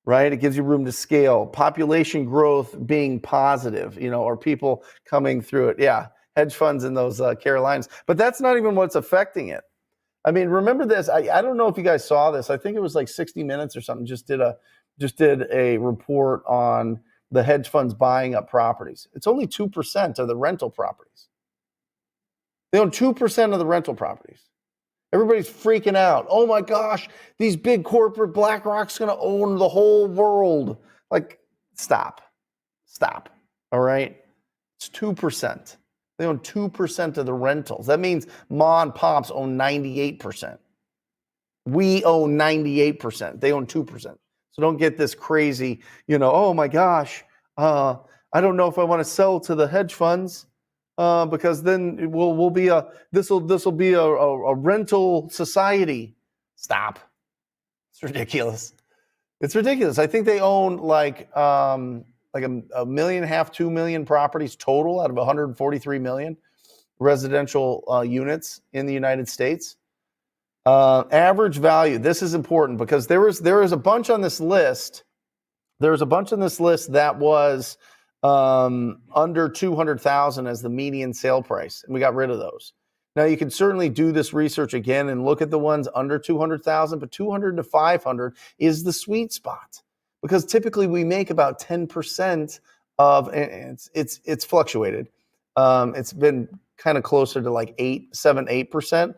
Right? It gives you room to scale. Population growth being positive, or people coming through it. Yeah. hedge funds in those Carolinas. But that's not even what's affecting it. I mean, remember this. I don't know if you guys saw this. I think it was like 60 Minutes or something. Just did a report on the hedge funds buying up properties. It's only 2% of the rental properties. They own 2% of the rental properties. Everybody's freaking out. Oh my gosh, these big corporate BlackRock's going to own the whole world. Like, stop. All right? It's 2%. They own 2% of the rentals. That means ma and pops own 98%. We own 98%. They own 2%. So don't get this crazy, oh my gosh, I don't know if I want to sell to the hedge funds because then this will be a rental society. Stop. It's ridiculous. It's ridiculous. I think they own like a million and a half, 2 million properties total out of 143 million residential units in the United States. Average value. This is important because there is a bunch on this list. There's a bunch on this list that was under 200,000 as the median sale price, and we got rid of those. Now you can certainly do this research again and look at the ones under 200,000, but 200 to 500 is the sweet spot because typically we make about 10% of. And it's fluctuated. It's been kind of closer to like 8%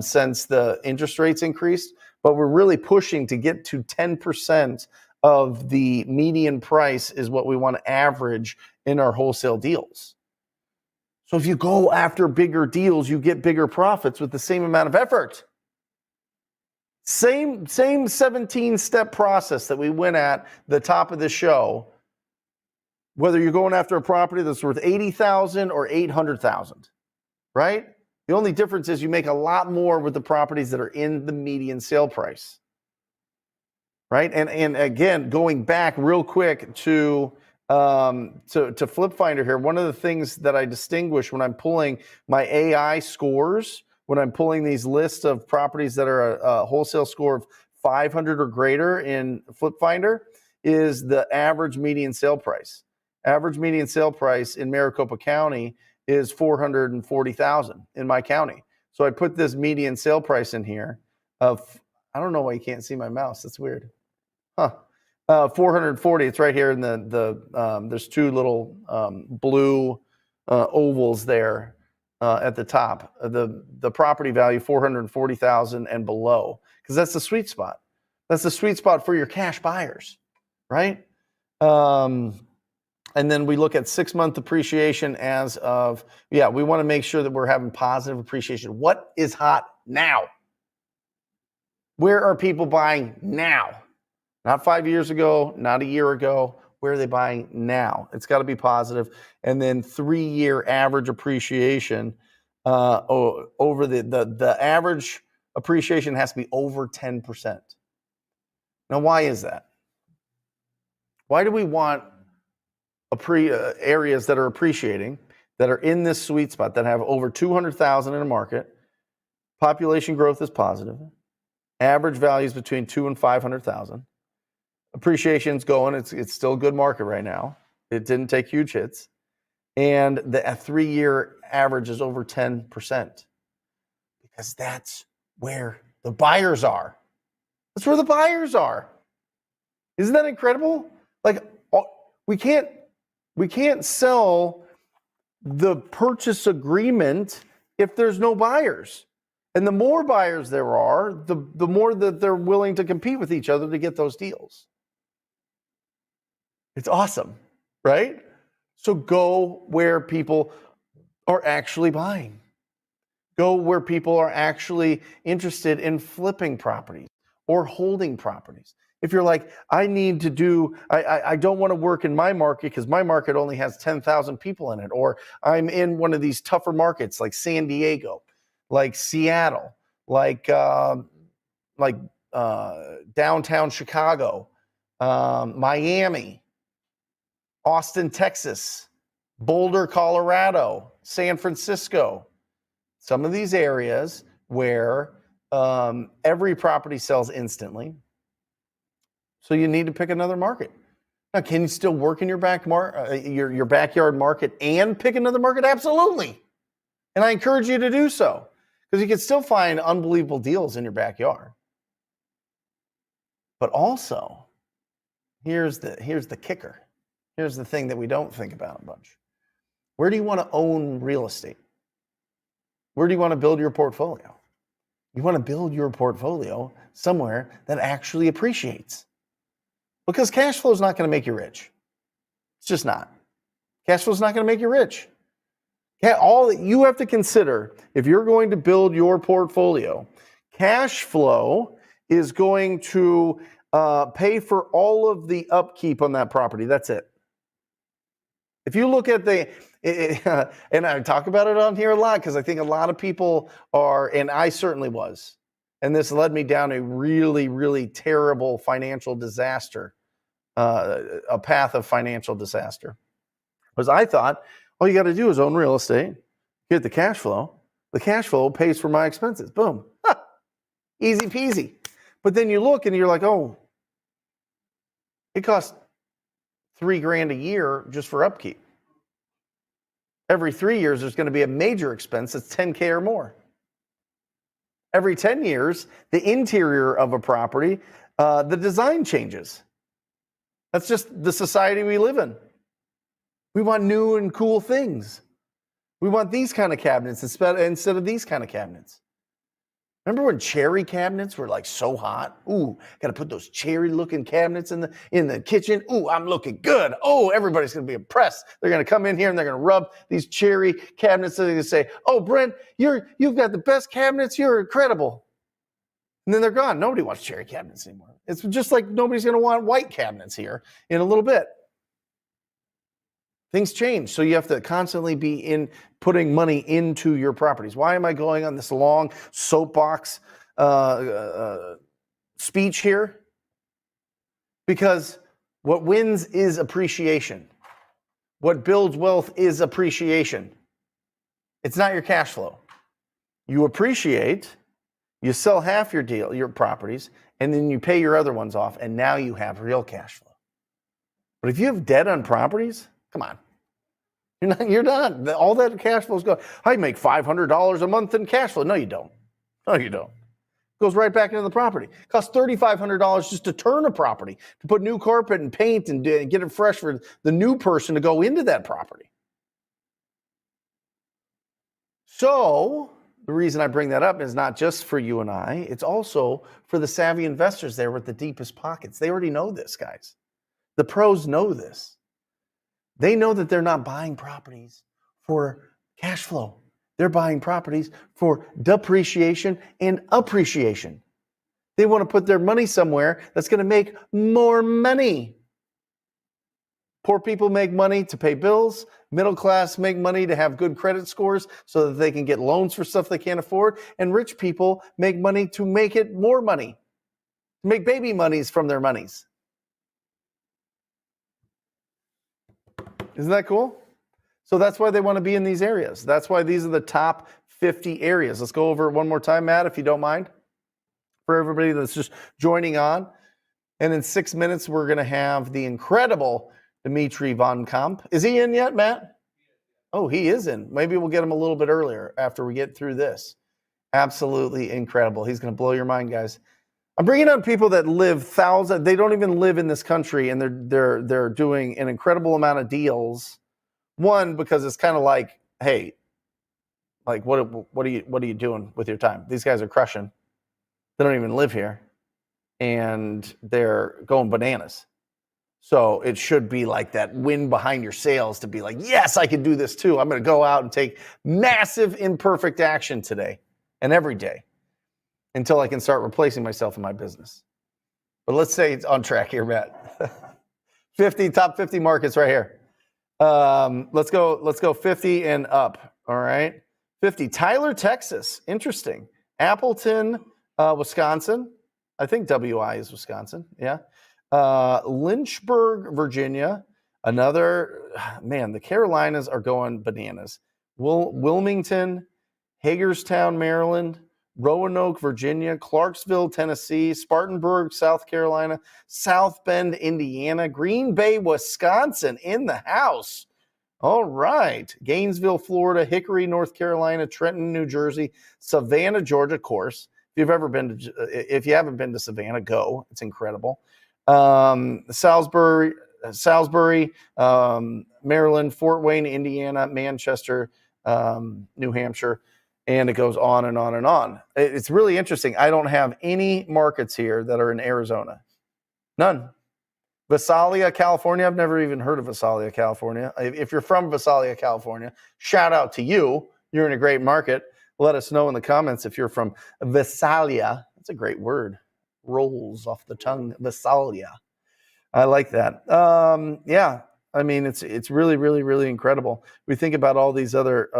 since the interest rates increased, but we're really pushing to get to 10% of the median price is what we want to average in our wholesale deals. So if you go after bigger deals, you get bigger profits with the same amount of effort. Same 17-step process that we went at the top of the show, whether you're going after a property that's worth 80,000 or 800,000, right? The only difference is you make a lot more with the properties that are in the median sale price, right? And again, going back real quick to Flip Finder here, one of the things that I distinguish when I'm pulling my AI scores, when I'm pulling these lists of properties that are a wholesale score of 500 or greater in Flip Finder, is the average median sale price. Average median sale price in Maricopa County is 440,000 in my county. So I put this median sale price in here of, I don't know why you can't see my mouse. That's weird. 440. It's right here in there's two little blue ovals there at the top. The property value 440,000 and below, because that's the sweet spot. That's the sweet spot for your cash buyers, right? And then we look at 6-month appreciation as of, we want to make sure that we're having positive appreciation. What is hot now? Where are people buying now? Not 5 years ago, not a year ago. Where are they buying now? It's got to be positive. And then 3-year average appreciation over the average appreciation has to be over 10%. Now, why is that? Why do we want areas that are appreciating, that are in this sweet spot, that have over 200,000 in a market? Population growth is positive. Average values between 200,000 and 500,000. Appreciation's going. It's still a good market right now. It didn't take huge hits, and the 3-year average is over 10%, because that's where the buyers are. That's where the buyers are. Isn't that incredible? Like, we can't sell the purchase agreement if there's no buyers. And the more buyers there are, the more that they're willing to compete with each other to get those deals. It's awesome, right? So go where people are actually buying. Go where people are actually interested in flipping properties or holding properties. If you're like, I don't want to work in my market because my market only has 10,000 people in it, or I'm in one of these tougher markets like San Diego, like Seattle, like downtown Chicago, Miami, Austin, Texas, Boulder, Colorado, San Francisco. Some of these areas where every property sells instantly. So you need to pick another market. Now, can you still work in your backyard market and pick another market? Absolutely. And I encourage you to do so because you can still find unbelievable deals in your backyard. But also, here's the kicker. Here's the thing that we don't think about a bunch. Where do you want to own real estate? Where do you want to build your portfolio? You want to build your portfolio somewhere that actually appreciates. Because cash flow is not going to make you rich. It's just not. Cash flow is not going to make you rich. All that you have to consider if you're going to build your portfolio, cash flow is going to pay for all of the upkeep on that property. That's it. If you look at and I talk about it on here a lot because I think a lot of people are, and I certainly was, and this led me down a really, really terrible financial disaster, a path of financial disaster. Because I thought, all you got to do is own real estate, get the cash flow. The cash flow pays for my expenses. Boom. Ha! Easy peasy. But then you look and you're like, oh, it costs $3,000 a year just for upkeep. Every 3 years, there's going to be a major expense that's $10,000 or more. Every 10 years, the interior of a property, the design changes. That's just the society we live in. We want new and cool things. We want these kind of cabinets instead of these kind of cabinets. Remember when cherry cabinets were like so hot? Ooh, got to put those cherry looking cabinets in the kitchen. Ooh, I'm looking good. Oh, everybody's going to be impressed. They're going to come in here and they're going to rub these cherry cabinets and they're going to say, "Oh, Brent, you've got the best cabinets. You're incredible." And then they're gone. Nobody wants cherry cabinets anymore. It's just like nobody's going to want white cabinets here in a little bit. Things change, so you have to constantly be putting money into your properties. Why am I going on this long soapbox speech here? Because what wins is appreciation. What builds wealth is appreciation. It's not your cash flow. You appreciate, you sell half your properties, and then you pay your other ones off, and now you have real cash flow. But if you have debt on properties, come on. You're done. All that cash flow is going. I make $500 a month in cash flow. No, you don't. No, you don't. It goes right back into the property. It costs $3,500 just to turn a property, to put new carpet and paint and get it fresh for the new person to go into that property. So the reason I bring that up is not just for you and I. It's also for the savvy investors there with the deepest pockets. They already know this, guys. The pros know this. They know that they're not buying properties for cash flow. They're buying properties for depreciation and appreciation. They want to put their money somewhere that's going to make more money. Poor people make money to pay bills. Middle class make money to have good credit scores so that they can get loans for stuff they can't afford. And rich people make money to make it more money, to make baby monies from their monies. Isn't that cool? So that's why they want to be in these areas. That's why these are the top 50 areas. Let's go over it one more time, Matt, if you don't mind, for everybody that's just joining on. And in 6 minutes, we're going to have the incredible Dimitri Von Kamp. Is he in yet, Matt? Oh, he is in. Maybe we'll get him a little bit earlier after we get through this. Absolutely incredible. He's going to blow your mind, guys. I'm bringing on people that live thousands. They don't even live in this country, and they're doing an incredible amount of deals. One, because it's kind of like, hey, like what are you doing with your time? These guys are crushing. They don't even live here, and they're going bananas. So it should be like that wind behind your sails to be like, yes, I can do this too. I'm going to go out and take massive imperfect action today and every day, until I can start replacing myself in my business. But let's say it's on track here, Matt. Top 50 markets right here. Let's go 50 and up. All right. 50, Tyler, Texas. Interesting. Appleton, Wisconsin. I think WI is Wisconsin. Yeah. Lynchburg, Virginia. The Carolinas are going bananas. Wilmington, Hagerstown, Maryland. Roanoke, Virginia, Clarksville, Tennessee, Spartanburg, South Carolina, South Bend, Indiana, Green Bay, Wisconsin in the house. All right. Gainesville, Florida, Hickory, North Carolina, Trenton, New Jersey, Savannah, Georgia, of course. If you haven't been to Savannah, go. It's incredible. Salisbury, Maryland, Fort Wayne, Indiana, Manchester, New Hampshire, and it goes on and on and on. It's really interesting. I don't have any markets here that are in Arizona. None. Visalia, California. I've never even heard of Visalia, California. If you're from Visalia, California, shout out to you. You're in a great market. Let us know in the comments if you're from Visalia. That's a great word. Rolls off the tongue. Visalia. I like that. Yeah. I mean, it's really, really, really incredible. We think about all these other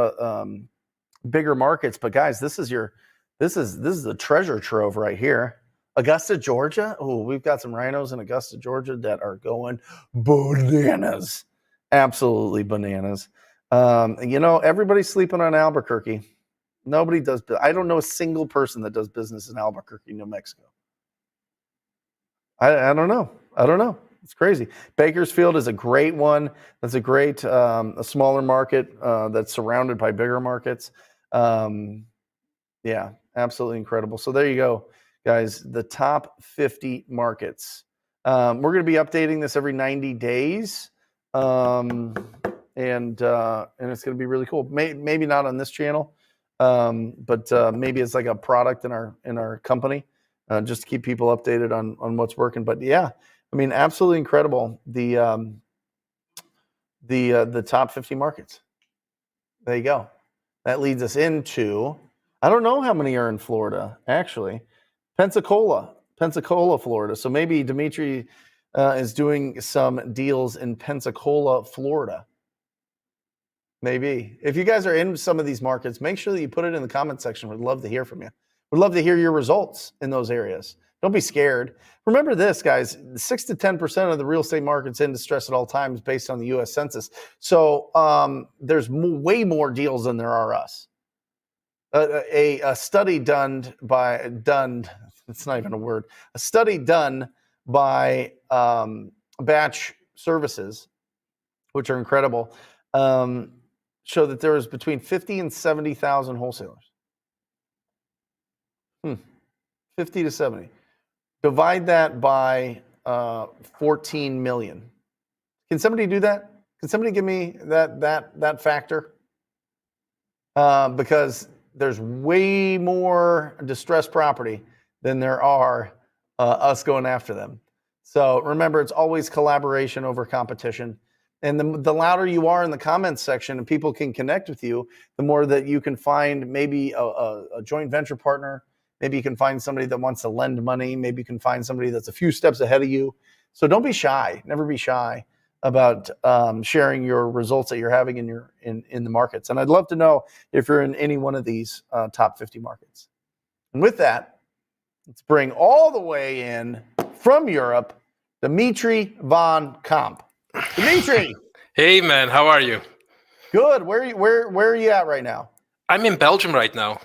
bigger markets, but guys, this is the treasure trove right here. Augusta, Georgia. Oh, we've got some rhinos in Augusta, Georgia that are going bananas. Absolutely bananas. Everybody's sleeping on Albuquerque. Nobody does. I don't know a single person that does business in Albuquerque, New Mexico. I don't know. It's crazy. Bakersfield is a great one. That's a great, a smaller market that's surrounded by bigger markets. Yeah, absolutely incredible. So there you go, guys. The top 50 markets. We're going to be updating this every 90 days, and it's going to be really cool. Maybe not on this channel, but maybe it's like a product in our company, just to keep people updated on what's working. But yeah, I mean, absolutely incredible. The top 50 markets. There you go. That leads us into, I don't know how many are in Florida, actually. Pensacola, Florida. So maybe Dimitri is doing some deals in Pensacola, Florida. Maybe. If you guys are in some of these markets, make sure that you put it in the comment section. We'd love to hear from you. We'd love to hear your results in those areas. Don't be scared. Remember this, guys, 6 to 10% of the real estate market's in distress at all times based on the U.S. Census. So there's way more deals than there are us. A study done by, it's not even a word, a study done by Batch Services, which are incredible, show that there is between 50 and 70,000 wholesalers. 50 to 70. Divide that by 14 million. Can somebody do that? Can somebody give me that factor? Because there's way more distressed property than there are us going after them. So remember, it's always collaboration over competition. And the louder you are in the comments section and people can connect with you, the more that you can find maybe a joint venture partner. Maybe you can find somebody that wants to lend money. Maybe you can find somebody that's a few steps ahead of you. So don't be shy. Never be shy about sharing your results that you're having in the markets. And I'd love to know if you're in any one of these top 50 markets. And with that, let's bring all the way in from Europe, Dimitri von Kamp. Dimitri. Hey man, how are you? Good. Where are you at right now? I'm in Belgium right now.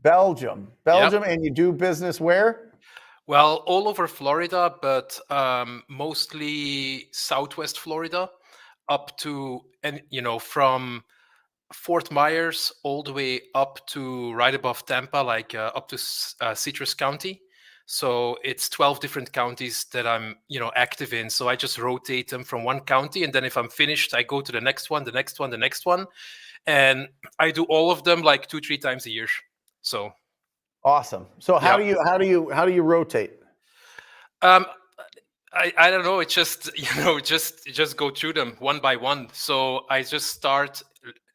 Belgium, Yep. and you do business where? Well, all over Florida, but mostly Southwest Florida, up to from Fort Myers all the way up to right above Tampa, like up to Citrus County. So it's 12 different counties that I'm active in. So I just rotate them from one county, and then if I'm finished, I go to the next one, the next one, the next one, and I do all of them like 2-3 times a year. So awesome. So how yeah. do you rotate? I don't know. It's just just go through them one by one. So I just start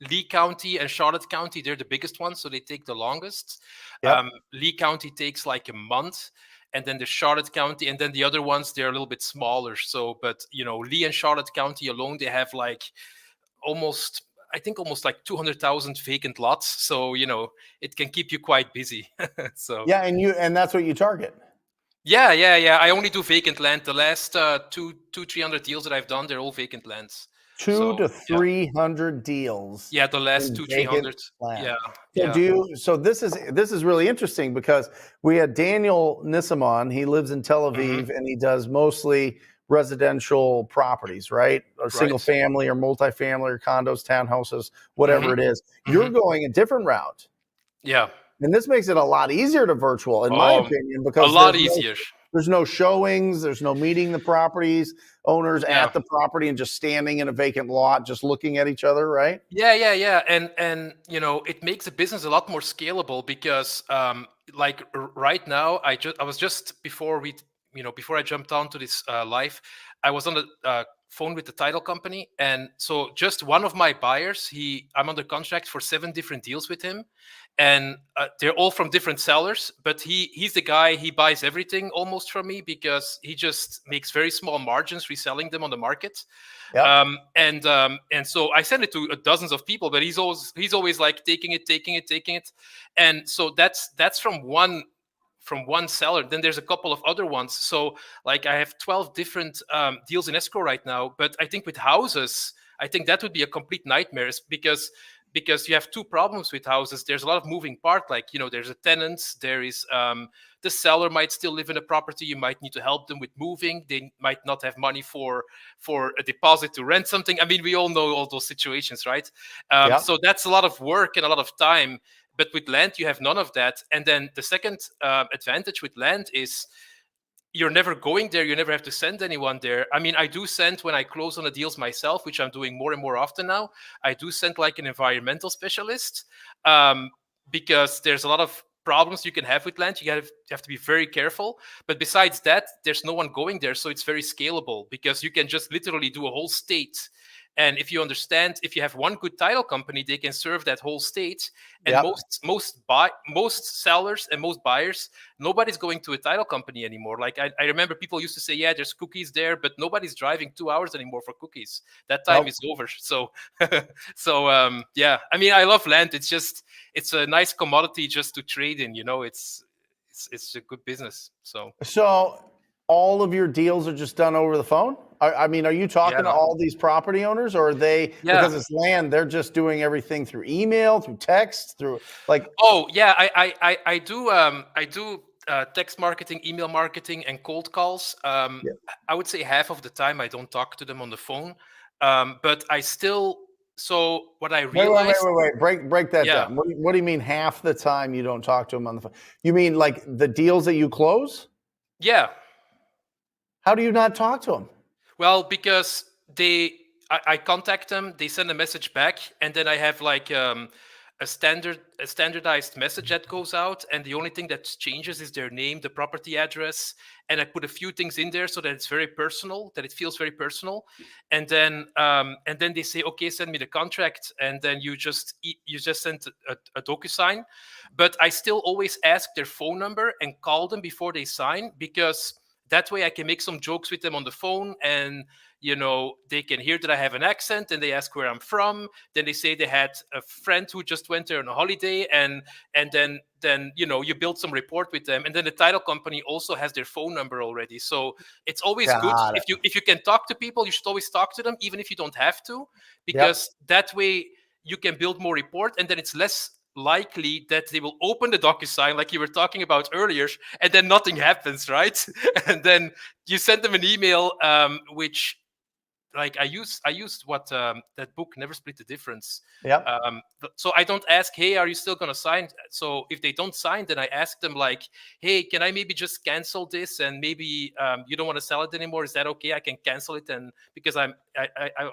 Lee County and Charlotte County. They're the biggest ones, so they take the longest. Yep. Lee County takes like a month, and then the Charlotte County, and then the other ones they're a little bit smaller. So, but Lee and Charlotte County alone, they have like almost like 200,000 vacant lots. So it can keep you quite busy. So yeah, and that's what you target. Yeah. I only do vacant land. The last 300 deals that I've done, they're all vacant lands. 200 to 300 deals. Yeah, the last 200-300. Yeah. So this is really interesting because we had Daniel Nissim on. He lives in Tel Aviv and he does mostly residential properties, right? Or single family or multifamily or condos, townhouses, whatever it is. You're going a different route. Yeah. And this makes it a lot easier to virtual, in my opinion, A because lot easier. there's no showings, there's no meeting the properties owners Yeah. at the property and just standing in a vacant lot, just looking at each other, right? Yeah. And you know, it makes the business a lot more scalable because like right now, I was just before before I jumped onto this live, I was on the phone with the title company, and so just one of my buyers, I'm under contract for 7 different deals with him, and they're all from different sellers, but he's the guy, he buys everything almost from me because he just makes very small margins reselling them on the market. Yep. And so I send it to dozens of people, but he's always like taking it, and so that's from one seller. Then there's a couple of other ones. So like I have 12 different deals in escrow right now. But I think with houses, I think that would be a complete nightmare because you have 2 problems with houses. There's a lot of moving part. Like, you know, there's a tenant, there is the seller might still live in a property. You might need to help them with moving. They might not have money for a deposit to rent something. I mean, we all know all those situations, right? So that's a lot of work and a lot of time. But with land, you have none of that. And then the second advantage with land is you're never going there. You never have to send anyone there. I mean, I do send when I close on the deals myself, which I'm doing more and more often now. I do send like an environmental specialist because there's a lot of problems you can have with land. You have to be very careful. But besides that, there's no one going there. So it's very scalable because you can just literally do a whole state. And if you understand, if you have one good title company, they can serve that whole state. And most sellers and most buyers, nobody's going to a title company anymore. Like I remember people used to say, yeah, there's cookies there, but nobody's driving 2 hours anymore for cookies. That time is over. So, yeah, I mean, I love land. It's a nice commodity just to trade in, you know, it's a good business. So all of your deals are just done over the phone? I mean, are you talking to all these property owners, or are they, because it's land, they're just doing everything through email, through text, through like? Oh yeah, I do text marketing, email marketing, and cold calls. I would say half of the time I don't talk to them on the phone, but I still. So what I realized. Wait. Break that down. What do you mean half the time you don't talk to them on the phone? You mean like the deals that you close? Yeah. How do you not talk to them? Well, because I contact them, they send a message back, and then I have like a standardized message that goes out, and the only thing that changes is their name, the property address, and I put a few things in there so that it's very personal, that it feels very personal, and then they say, okay, send me the contract, and then you just send a DocuSign, but I still always ask their phone number and call them before they sign, because that way I can make some jokes with them on the phone, and you know, they can hear that I have an accent, and they ask where I'm from. Then they say they had a friend who just went there on a holiday, and then you know, you build some rapport with them, and then the title company also has their phone number already. So it's always good if you can talk to people. You should always talk to them, even if you don't have to, because that way you can build more rapport, and then it's less likely that they will open the DocuSign like you were talking about earlier, and then nothing happens, right? And then you send them an email, which, like I used what that book, Never Split the Difference. So I don't ask, hey, are you still going to sign? So if they don't sign, then I ask them like, hey, can I maybe just cancel this, and maybe you don't want to sell it anymore? Is that okay? I can cancel it, and because I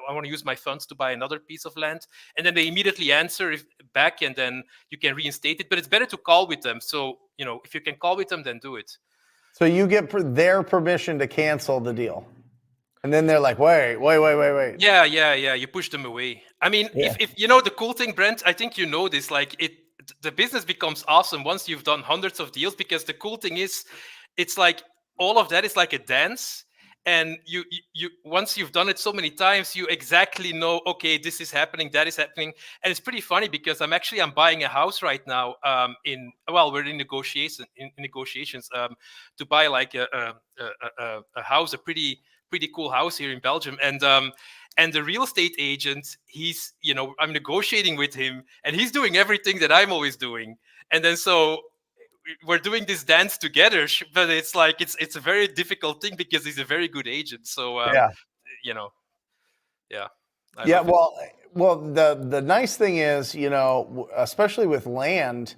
want to use my funds to buy another piece of land. And then they immediately answer back, and then you can reinstate it. But it's better to call with them. So, you know, if you can call with them, then do it. So you get their permission to cancel the deal. And then they're like, wait. Yeah. You push them away. I mean, if you know, the cool thing, Brent, I think you know this, like the business becomes awesome once you've done hundreds of deals, because the cool thing is, it's like all of that is like a dance. And you once you've done it so many times, you exactly know, okay, this is happening, that is happening. And it's pretty funny because I'm buying a house right now. We're in negotiations to buy like a house, a pretty cool house here in Belgium. And the real estate agent, he's, you know, I'm negotiating with him, and he's doing everything that I'm always doing. And then so we're doing this dance together, but it's like it's a very difficult thing because he's a very good agent. So Yeah. you know, yeah, I Yeah, love it. well, the nice thing is, especially with land,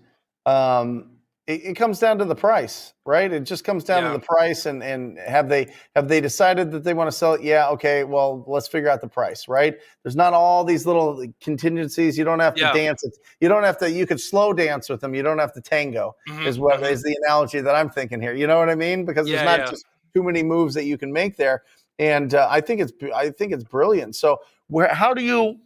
it comes down to the price, right? It just comes down to Yeah. the price, and have they decided that they want to sell it? Yeah, okay. Well, let's figure out the price, right? There's not all these little contingencies. You don't have to Yeah. dance it. You don't have to. You could slow dance with them. You don't have to tango. Is what is the analogy that I'm thinking here? You know what I mean? Because there's Yeah, not yeah. just too many moves that you can make there, and I think it's brilliant. So how do you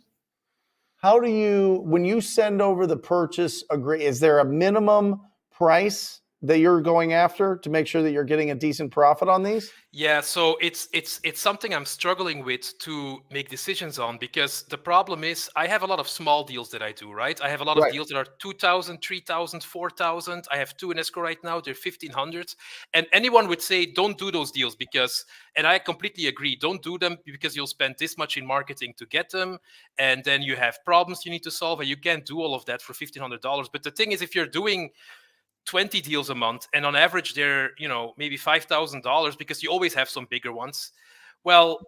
when you send over the purchase agree, is there a minimum price that you're going after to make sure that you're getting a decent profit on these? Yeah, so it's something I'm struggling with to make decisions on, because the problem is I have a lot of small deals that I do, right? I have a lot of Right. deals that are 2,000, 3,000, 4,000. I have two in escrow right now, they're 1,500. And anyone would say, don't do those deals because, and I completely agree, don't do them because you'll spend this much in marketing to get them. And then you have problems you need to solve, and you can't do all of that for $1,500. But the thing is, if you're doing 20 deals a month, and on average they're maybe $5,000, because you always have some bigger ones. Well,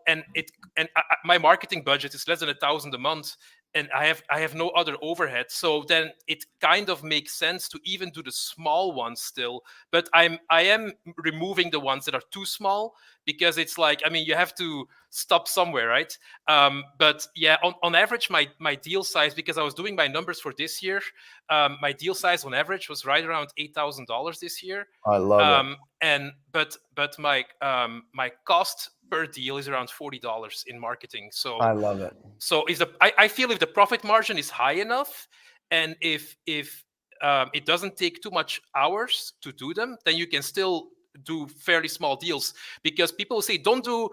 my marketing budget is less than $1,000 a month, and I have no other overhead. So then it kind of makes sense to even do the small ones still, but I am removing the ones that are too small, because it's like, I mean, you have to stop somewhere, right? But yeah, on average, my deal size, because I was doing my numbers for this year, my deal size on average was right around $8,000 this year. I love it. But my cost per deal is around $40 in marketing. So I love it. I feel if the profit margin is high enough, and if it doesn't take too much hours to do them, then you can still do fairly small deals. Because people say, don't do,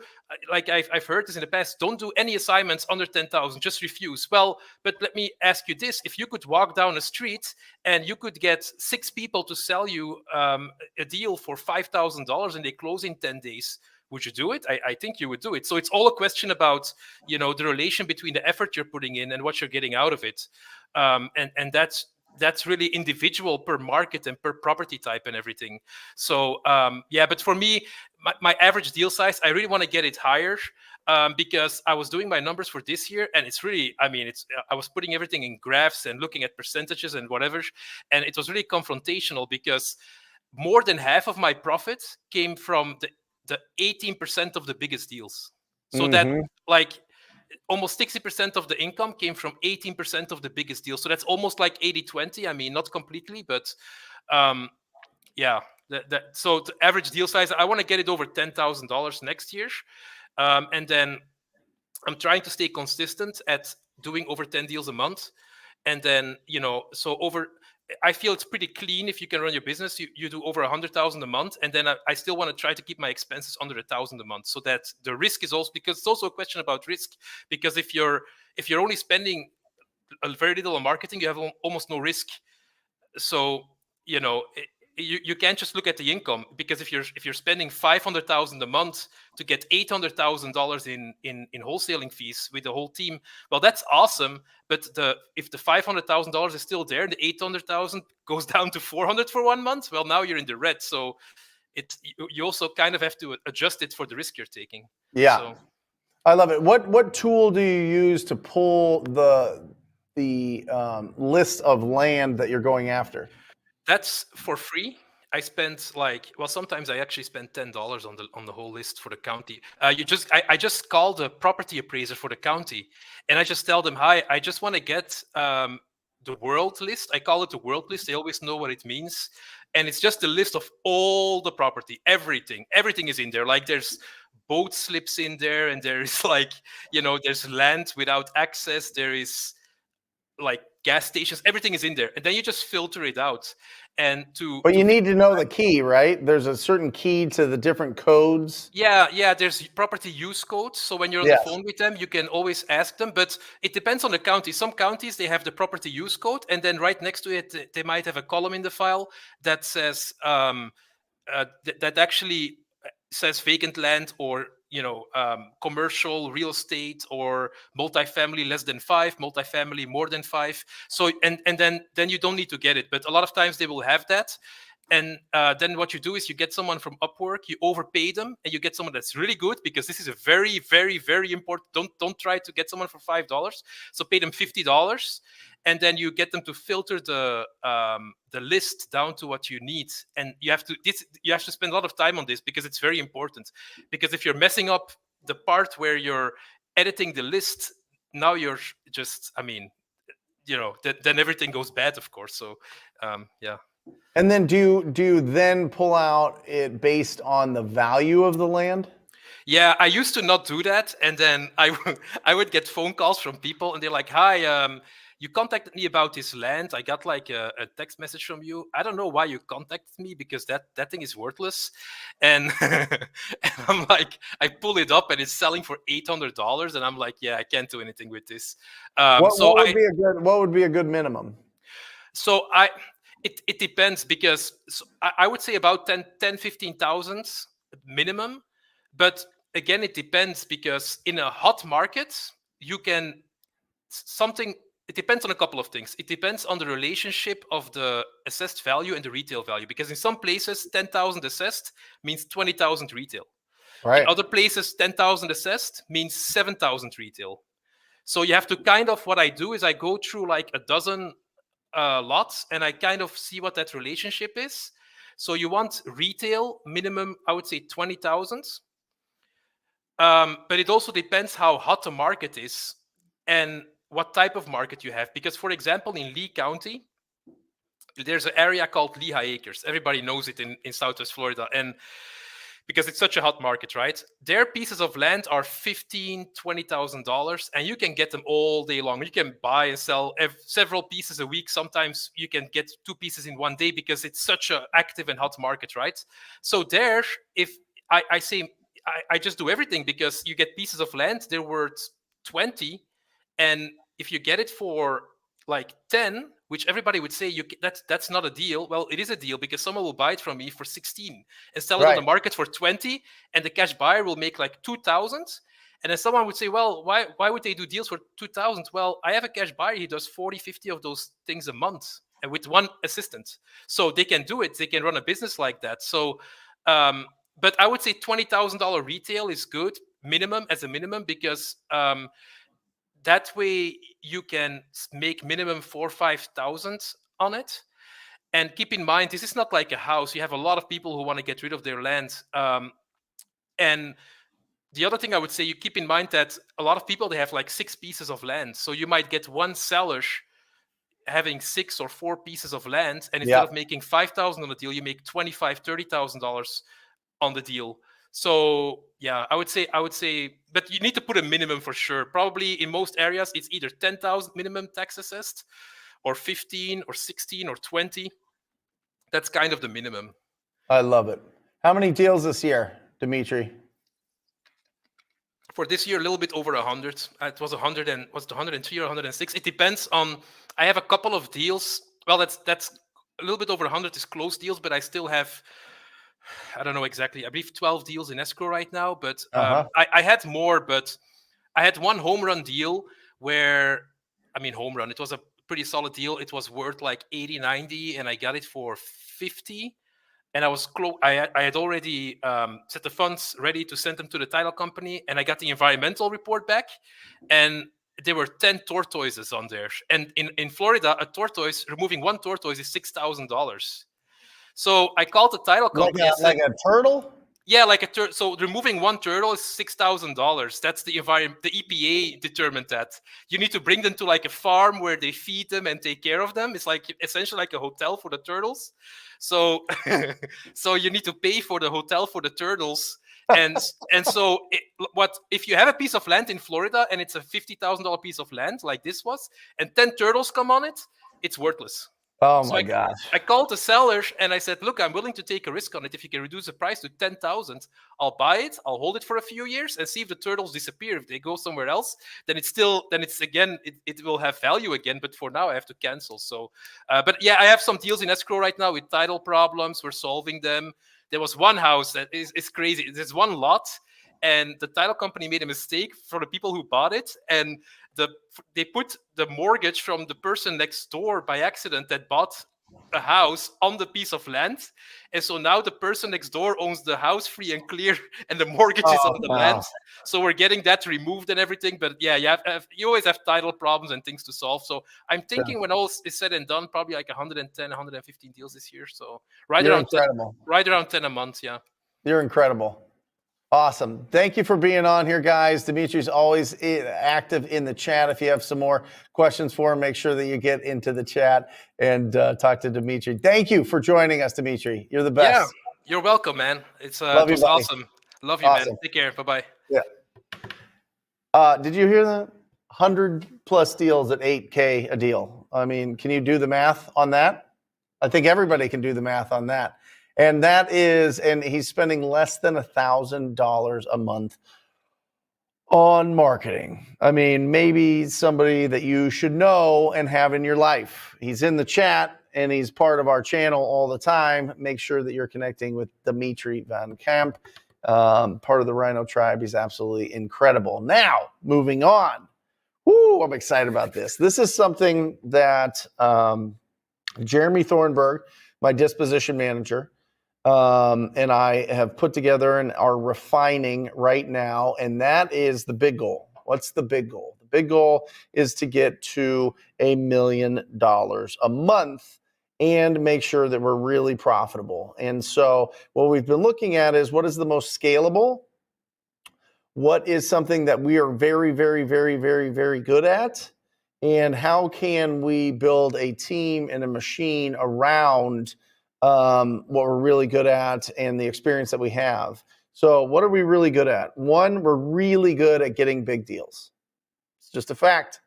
like I've heard this in the past, don't do any assignments under 10,000, just refuse. Well, but let me ask you this: if you could walk down a street and you could get 6 people to sell you a deal for $5,000 and they close in 10 days, would you do it? I think you would do it. So it's all a question about, the relation between the effort you're putting in and what you're getting out of it. And that's really individual per market and per property type and everything. So yeah, but for me, my average deal size, I really want to get it higher, because I was doing my numbers for this year, and it's really, I mean, I was putting everything in graphs and looking at percentages and whatever, and it was really confrontational, because more than half of my profits came from the 18% of the biggest deals. So that, like, almost 60% of the income came from 18% of the biggest deals. So that's almost like 80-20. I mean, not completely, but yeah. So the average deal size, I want to get it over $10,000 next year. And then I'm trying to stay consistent at doing over 10 deals a month. And then, I feel it's pretty clean if you can run your business. You do over 100,000 a month, and then I still want to try to keep my expenses under 1,000 a month, so that the risk is also, because it's also a question about risk. Because if you're only spending a very little on marketing, you have almost no risk. So you can't just look at the income, because if you're spending 500,000 a month to get $800,000 in wholesaling fees with the whole team, well, that's awesome. But if the $500,000 is still there, and the 800,000 goes down to 400 for 1 month, well, now you're in the red. So you also kind of have to adjust it for the risk you're taking. Yeah. So, I love it. What tool do you use to pull the list of land that you're going after? that's for free. I spent sometimes I actually spend $10 on the whole list for the county. I just call the property appraiser for the county, and I just tell them, hi, I just want to get the world list. I call it the world list. They always know what it means, and it's just a list of all the property, everything is in there. Like, there's boat slips in there, and there is there's land without access. There is like gas stations, everything is in there, and then you just filter it out. But you need to know the key, right? There's a certain key to the different codes. Yeah, there's property use codes. So when you're on the phone with them, you can always ask them, but it depends on the county. Some counties, they have the property use code, and then right next to it, they might have a column in the file that says that actually says vacant land, or commercial real estate, or multifamily less than 5, multifamily more than 5. So and then you don't need to get it, but a lot of times they will have that. And then what you do is you get someone from Upwork, you overpay them, and you get someone that's really good, because this is a very, very, very important. Don't try to get someone for $5. So pay them $50, and then you get them to filter the list down to what you need. And you have to spend a lot of time on this, because it's very important. Because if you're messing up the part where you're editing the list, now you're just, then everything goes bad, of course. So yeah. And then do you then pull out it based on the value of the land? Yeah, I used to not do that, and then I would get phone calls from people, and they're like, "Hi, you contacted me about this land. I got like a text message from you. I don't know why you contacted me, because that thing is worthless." And, and I'm like, I pull it up, and it's selling for $800, and I'm like, "Yeah, I can't do anything with this." What would be a good minimum? So it depends, because I would say about 15,000 minimum. But again, it depends, because in a hot market, it depends on a couple of things. It depends on the relationship of the assessed value and the retail value, because in some places, 10,000 assessed means 20,000 retail. Right. In other places, 10,000 assessed means 7,000 retail. So you have to what I do is I go through like a dozen lots, and I kind of see what that relationship is. So you want retail minimum, I would say 20,000. But it also depends how hot the market is and what type of market you have. Because, for example, in Lee County, there's an area called Lehigh Acres. Everybody knows it in Southwest Florida. And because it's such a hot market, right? Their pieces of land are $15,000, $20,000, and you can get them all day long. You can buy and sell several pieces a week. Sometimes you can get 2 pieces in one day, because it's such an active and hot market, right? So there, if I say I just do everything, because you get pieces of land, they're worth 20, and if you get it for like 10, which everybody would say that's not a deal. Well, it is a deal, because someone will buy it from me for 16 and sell it on the market for 20, and the cash buyer will make like 2,000. And then someone would say, well, why would they do deals for 2,000? Well, I have a cash buyer. He does 40, 50 of those things a month, and with one assistant. So they can do it. They can run a business like that. So, but I would say $20,000 retail is good as a minimum, because that way you can make minimum 4,000 or 5,000 on it. And keep in mind, this is not like a house. You have a lot of people who want to get rid of their land. And the other thing I would say, you keep in mind that a lot of people, they have like 6 pieces of land. So you might get one seller having 6 or 4 pieces of land, and instead of making 5,000 on the deal, you make $25,000, $30,000 on the deal. So yeah, I would say, but you need to put a minimum for sure. Probably in most areas, it's either 10,000 minimum tax assessed, or 15, or 16, or 20. That's kind of the minimum. I love it. How many deals this year, Dimitri? For this year, a little bit over 100. It was 100 and was it 103 or 106? It depends on. I have a couple of deals. Well, that's a little bit over 100 is closed deals, but I still have, I don't know exactly, I believe 12 deals in escrow right now. But I had more, but I had one home run deal where, home run, it was a pretty solid deal. It was worth like 80, 90, and I got it for 50. And I was I had already set the funds ready to send them to the title company, and I got the environmental report back, and there were 10 tortoises on there. And in Florida, a tortoise, removing one tortoise is $6,000. So I called the title company. Like a turtle? Yeah, like a turtle. So removing one turtle is $6,000. That's the environment. The EPA determined that. You need to bring them to like a farm where they feed them and take care of them. It's like essentially like a hotel for the turtles. So, so you need to pay for the hotel for the turtles. And so if you have a piece of land in Florida and it's a $50,000 piece of land like this was, and 10 turtles come on it, it's worthless. Oh my gosh. I called the seller and I said, look, I'm willing to take a risk on it. If you can reduce the price to 10,000, I'll buy it. I'll hold it for a few years and see if the turtles disappear. If they go somewhere else, then it will have value again. But for now, I have to cancel. So, but yeah, I have some deals in escrow right now with title problems. We're solving them. There was one house that is crazy. There's one lot, and the title company made a mistake for the people who bought it, and they put the mortgage from the person next door by accident that bought a house on the piece of land. And so now the person next door owns the house free and clear, and the mortgage is on the land. So we're getting that removed and everything. But yeah, you always have title problems and things to solve. So I'm thinking when all is said and done, probably like 110, 115 deals this year. So right around 10 a month. Yeah. You're incredible. Awesome. Thank you for being on here, guys. Dimitri's always active in the chat. If you have some more questions for him, make sure that you get into the chat and talk to Dimitri. Thank you for joining us, Dimitri. You're the best. Yeah, you're welcome, man. It was awesome. Love you, man. Take care. Bye-bye. Yeah. Did you hear that? 100+ deals at 8K a deal. I mean, can you do the math on that? I think everybody can do the math on that. And he's spending less than $1,000 a month on marketing. I mean, maybe somebody that you should know and have in your life. He's in the chat and he's part of our channel all the time. Make sure that you're connecting with Dimitri Van Camp, part of the Rhino tribe. He's absolutely incredible. Now, moving on. Woo, I'm excited about this. This is something that Jeremy Thornburg, my disposition manager, and I have put together and are refining right now, and that is the big goal. What's the big goal? The big goal is to get to $1 million a month and make sure that we're really profitable. And so what we've been looking at is what is the most scalable? What is something that we are very, very, very, very, very good at? And how can we build a team and a machine around what we're really good at and the experience that we have? So what are we really good at? One, we're really good at getting big deals. It's just a fact.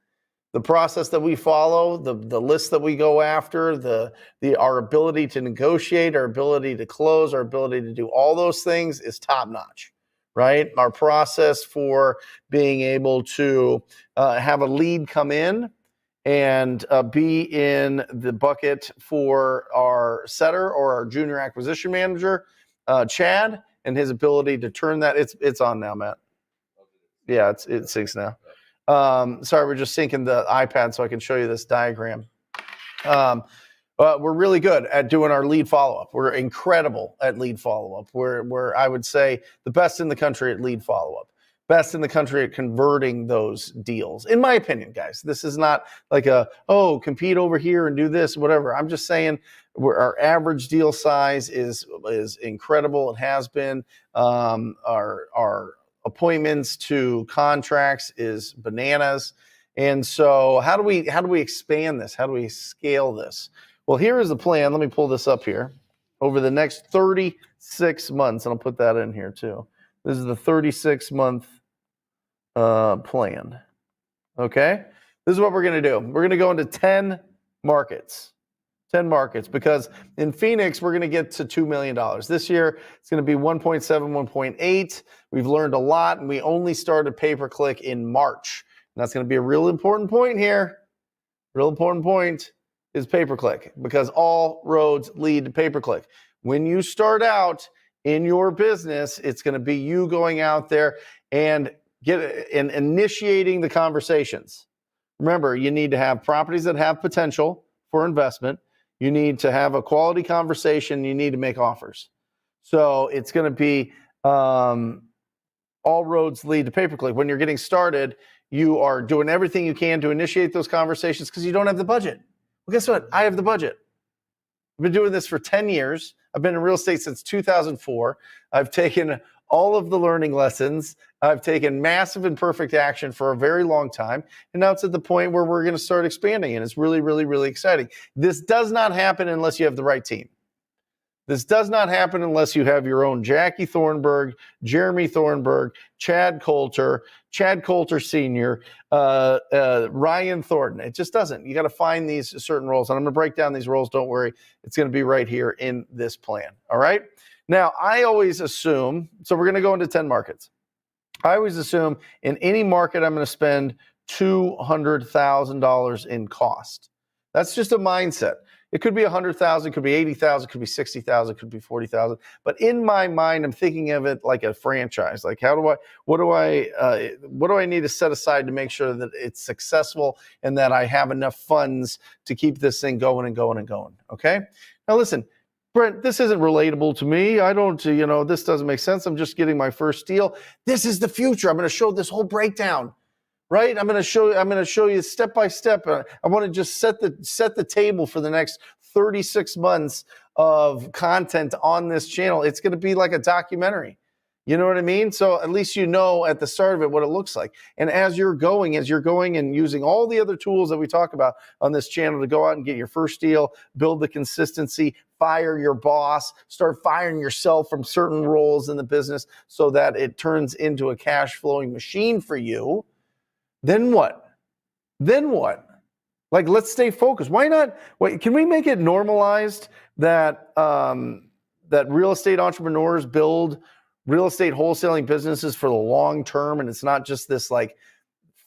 The process that we follow, the list that we go after, our ability to negotiate, our ability to close, our ability to do all those things is top notch, right? Our process for being able to have a lead come in and be in the bucket for our setter or our junior acquisition manager, Chad, and his ability to turn that. It's on now, Matt. Yeah, it's syncs now. Sorry, we're just syncing the iPad so I can show you this diagram. But we're really good at doing our lead follow-up. We're incredible at lead follow-up. We're I would say the best in the country at lead follow-up. Best in the country at converting those deals. In my opinion, guys, this is not like compete over here and do this, whatever. I'm just saying our average deal size is incredible. It has been. Our appointments to contracts is bananas. And so how do we expand this? How do we scale this? Well, here is the plan. Let me pull this up here. Over the next 36 months, and I'll put that in here too. This is the 36-month plan. Okay? This is what we're going to do. We're going to go into 10 markets. 10 markets, because in Phoenix, we're going to get to $2 million. This year, it's going to be 1.7, 1.8. We've learned a lot, and we only started pay-per-click in March. And that's going to be a real important point here. Real important point is pay-per-click, because all roads lead to pay-per-click. When you start out in your business, it's going to be you going out there and initiating the conversations. Remember, you need to have properties that have potential for investment. You need to have a quality conversation. You need to make offers. So it's going to be all roads lead to pay-per-click. When you're getting started, you are doing everything you can to initiate those conversations because you don't have the budget. Well, guess what? I have the budget. I've been doing this for 10 years. I've been in real estate since 2004. I've taken all of the learning lessons. I've taken massive and perfect action for a very long time. And now it's at the point where we're going to start expanding. And it's really, really, really exciting. This does not happen unless you have the right team. This does not happen unless you have your own Jackie Thornburg, Jeremy Thornburg, Chad Coulter Sr., Ryan Thornton. It just doesn't. You got to find these certain roles. And I'm going to break down these roles. Don't worry. It's going to be right here in this plan. All right. Now, I always assume, so we're going to go into 10 markets. I always assume in any market, I'm going to spend $200,000 in cost. That's just a mindset. It could be 100,000, could be 80,000, could be 60,000, could be 40,000. But in my mind, I'm thinking of it like a franchise. Like, what do I need to set aside to make sure that it's successful and that I have enough funds to keep this thing going and going and going? Okay. Now listen, Brent, this isn't relatable to me. I don't, this doesn't make sense. I'm just getting my first deal. This is the future. I'm going to show this whole breakdown. Right? I'm going to show you step by step. I want to just set the table for the next 36 months of content on this channel. It's going to be like a documentary. You know what I mean? So at least you know at the start of it what it looks like. And as you're going and using all the other tools that we talk about on this channel to go out and get your first deal, build the consistency, fire your boss, start firing yourself from certain roles in the business so that it turns into a cash flowing machine for you. Then what? Like, let's stay focused. Why not? Can we make it normalized that that real estate entrepreneurs build real estate wholesaling businesses for the long term, and it's not just this like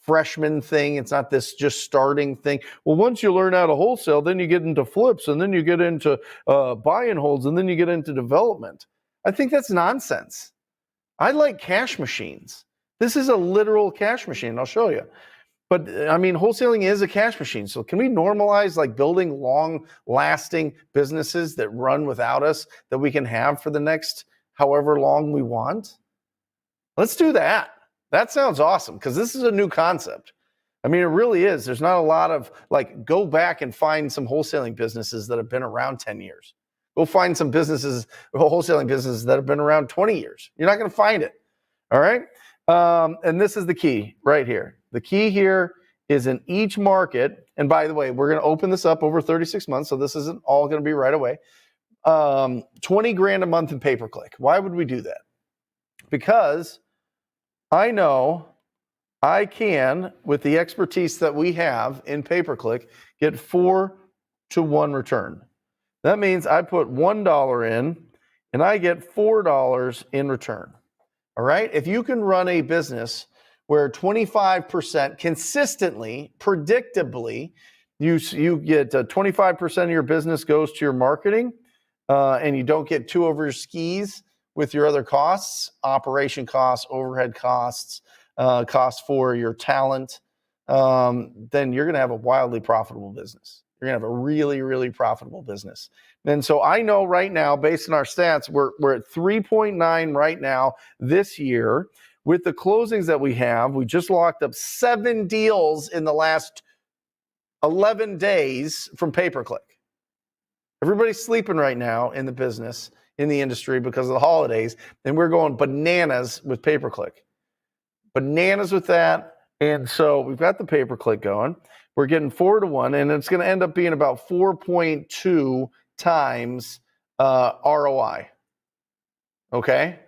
freshman thing. It's not this just starting thing. Well, once you learn how to wholesale, then you get into flips, and then you get into buy and holds, and then you get into development. I think that's nonsense. I like cash machines. This is a literal cash machine. I'll show you. But I mean, wholesaling is a cash machine. So can we normalize like building long-lasting businesses that run without us that we can have for the next however long we want? Let's do that. That sounds awesome because this is a new concept. I mean, it really is. There's not a lot of like, go back and find some wholesaling businesses that have been around 10 years. Go find some businesses, wholesaling businesses that have been around 20 years. You're not going to find it. All right. And this is the key right here. The key here is in each market. And by the way, we're going to open this up over 36 months. So this isn't all going to be right away. 20 grand a month in pay-per-click. Why would we do that? Because I know I can, with the expertise that we have in pay-per-click, get 4-to-1 return. That means I put $1 in and I get $4 in return. All right. If you can run a business where 25% consistently, predictably, you get 25% of your business goes to your marketing, and you don't get too over your skis with your other costs, operation costs, overhead costs, costs for your talent, then you're going to have a wildly profitable business. You're going to have a really, really profitable business. And so I know right now, based on our stats, we're at 3.9 right now this year. With the closings that we have, we just locked up 7 deals in the last 11 days from pay-per-click. Everybody's sleeping right now in the business, in the industry because of the holidays, and we're going bananas with pay-per-click. Bananas with that. And so we've got the pay-per-click going. We're getting 4-to-1, and it's going to end up being about 4.2 times ROI. Okay?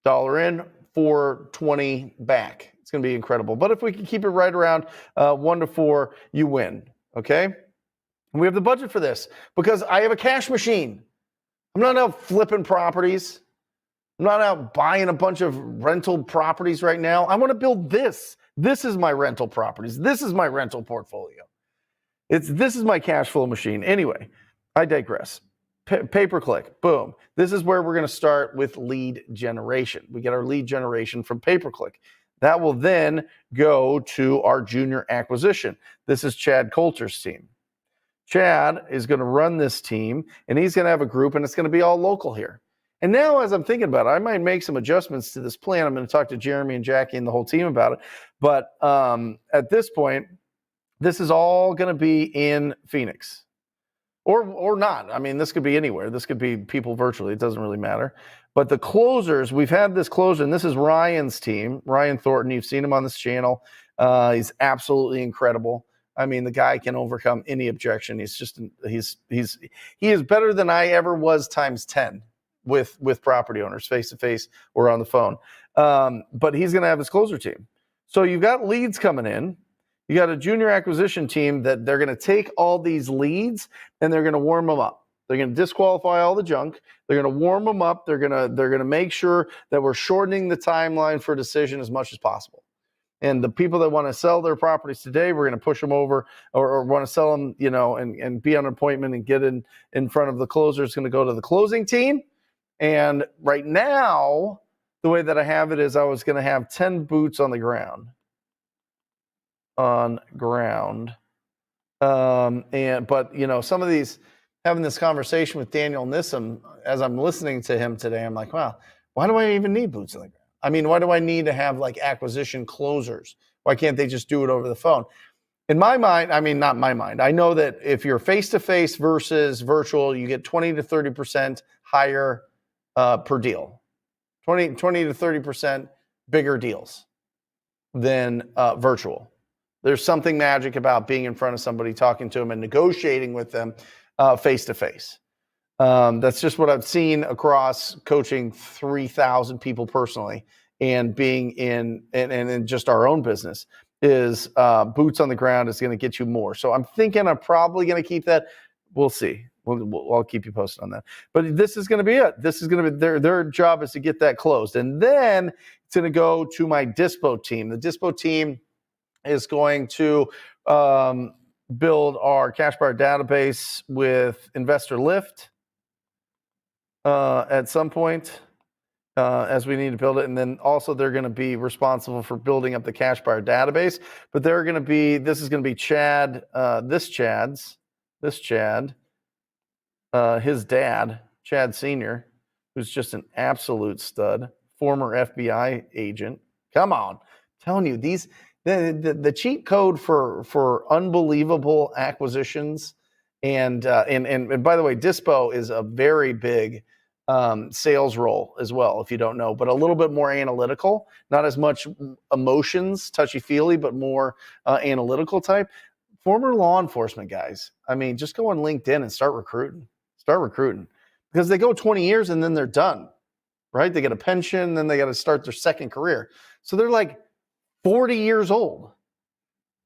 $1 in, $4.20 back. It's going to be incredible. But if we can keep it right around 1 to 4, you win. Okay? And we have the budget for this because I have a cash machine. I'm not out flipping properties. I'm not out buying a bunch of rental properties right now. I want to build this. This is my rental properties. This is my rental portfolio. This is my cash flow machine. Anyway, I digress. Pay-per-click, boom. This is where we're going to start with lead generation. We get our lead generation from pay-per-click. That will then go to our junior acquisition. This is Chad Coulter's team. Chad is going to run this team, and he's going to have a group, and it's going to be all local here. And now, as I'm thinking about it, I might make some adjustments to this plan. I'm going to talk to Jeremy and Jackie and the whole team about it. But at this point, this is all going to be in Phoenix. Or not. I mean, this could be anywhere. This could be people virtually. It doesn't really matter. But the closers, we've had this closer, and this is Ryan's team, Ryan Thornton. You've seen him on this channel. He's absolutely incredible. I mean, the guy can overcome any objection. He is better than I ever was times 10 with property owners, face to face or on the phone. But he's going to have his closer team. So you've got leads coming in. You got a junior acquisition team that they're going to take all these leads and they're going to warm them up. They're going to disqualify all the junk. They're going to warm them up. They're going to make sure that we're shortening the timeline for decision as much as possible. And the people that want to sell their properties today, we're going to push them over, or want to sell them, and be on an appointment and get in front of the closer. It's going to go to the closing team. And right now, the way that I have it is I was going to have 10 boots on the ground. But some of these, having this conversation with Daniel Nissim, as I'm listening to him today, I'm like, wow, why do I even need boots on the ground? I mean, why do I need to have like acquisition closers? Why can't they just do it over the phone? In my mind, I mean, not my mind, I know that if you're face-to-face versus virtual, you get 20 to 30% higher per deal, 20 to 30% bigger deals than virtual. There's something magic about being in front of somebody, talking to them and negotiating with them face-to-face. That's just what I've seen across coaching 3,000 people personally, and being in just our own business is boots on the ground is going to get you more. So I'm thinking I'm probably going to keep that. We'll see. I'll keep you posted on that. But this is going to be it. This is going to be their job is to get that closed. And then it's going to go to my Dispo team. The Dispo team is going to build our cash buyer database with Investor Lift at some point as we need to build it. And then also they're going to be responsible for building up the cash buyer database. But this is going to be Chad, his dad, Chad Sr., who's just an absolute stud, former FBI agent. Come on, I'm telling you, the cheat code for unbelievable acquisitions, and by the way, Dispo is a very big sales role as well, if you don't know, but a little bit more analytical, not as much emotions, touchy-feely, but more analytical type. Former law enforcement guys, I mean, just go on LinkedIn and start recruiting, because they go 20 years and then they're done, right? They get a pension, then they got to start their second career. So they're like 40 years old.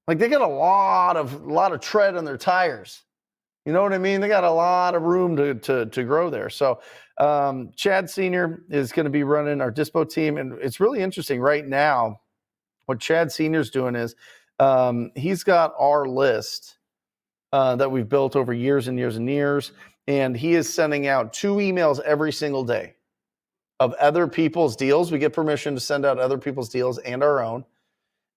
Like they got a lot of tread on their tires. You know what I mean? They got a lot of room to grow there. So Chad Sr. is going to be running our Dispo team. And it's really interesting right now. What Chad Sr. is doing is he's got our list that we've built over years and years and years. And he is sending out 2 emails every single day of other people's deals. We get permission to send out other people's deals and our own.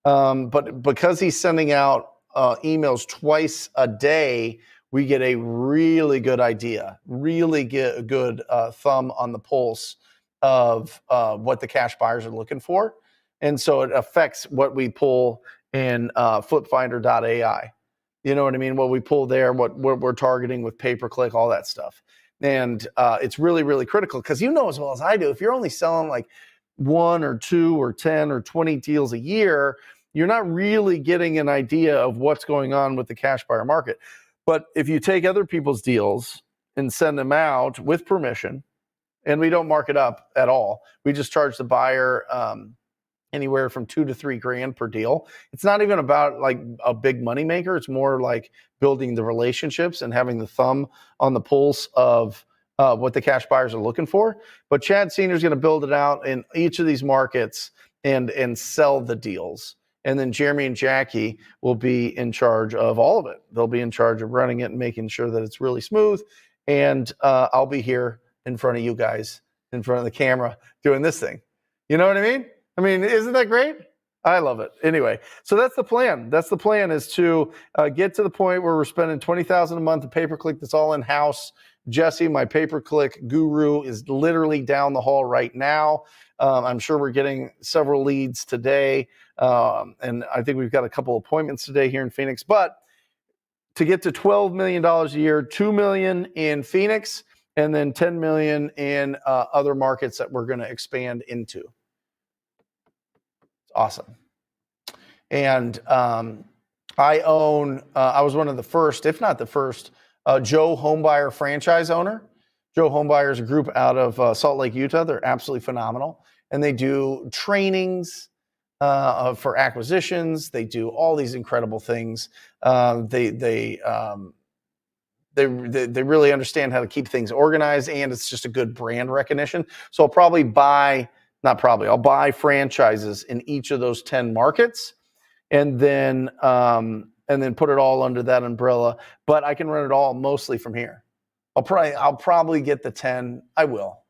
But because he's sending out emails twice a day, we get a really good idea, really get a good thumb on the pulse of what the cash buyers are looking for. And so it affects what we pull in flipfinder.ai. You know what I mean? What we pull there, what we're targeting with pay-per-click, all that stuff. And it's really, really critical, because you know as well as I do, if you're only selling like 1 or 2 or 10 or 20 deals a year, you're not really getting an idea of what's going on with the cash buyer market. But if you take other people's deals and send them out with permission, and we don't mark it up at all, we just charge the buyer anywhere from $2,000 to $3,000 per deal. It's not even about like a big money maker. It's more like building the relationships and having the thumb on the pulse of what the cash buyers are looking for. But Chad Sr. is going to build it out in each of these markets and sell the deals. And then Jeremy and Jackie will be in charge of all of it. They'll be in charge of running it and making sure that it's really smooth. And I'll be here in front of you guys, in front of the camera, doing this thing. You know what I mean? I mean, isn't that great? I love it. Anyway, so that's the plan. That's the plan, is to get to the point where we're spending $20,000 a month of pay-per-click. That's all in-house. Jesse, my pay-per-click guru, is literally down the hall right now. I'm sure we're getting several leads today. And I think we've got a couple appointments today here in Phoenix. But to get to $12 million a year, $2 million in Phoenix, and then $10 million in other markets that we're going to expand into. Awesome. And I was one of the first, if not the first, Joe Homebuyer franchise owner. Joe Homebuyer is a group out of Salt Lake, Utah. They're absolutely phenomenal. And they do trainings for acquisitions. They do all these incredible things. They really understand how to keep things organized, and it's just a good brand recognition. So I'll probably buy not probably, I'll buy franchises in each of those 10 markets, and then put it all under that umbrella. But I can run it all mostly from here. I'll probably get the 10. I will.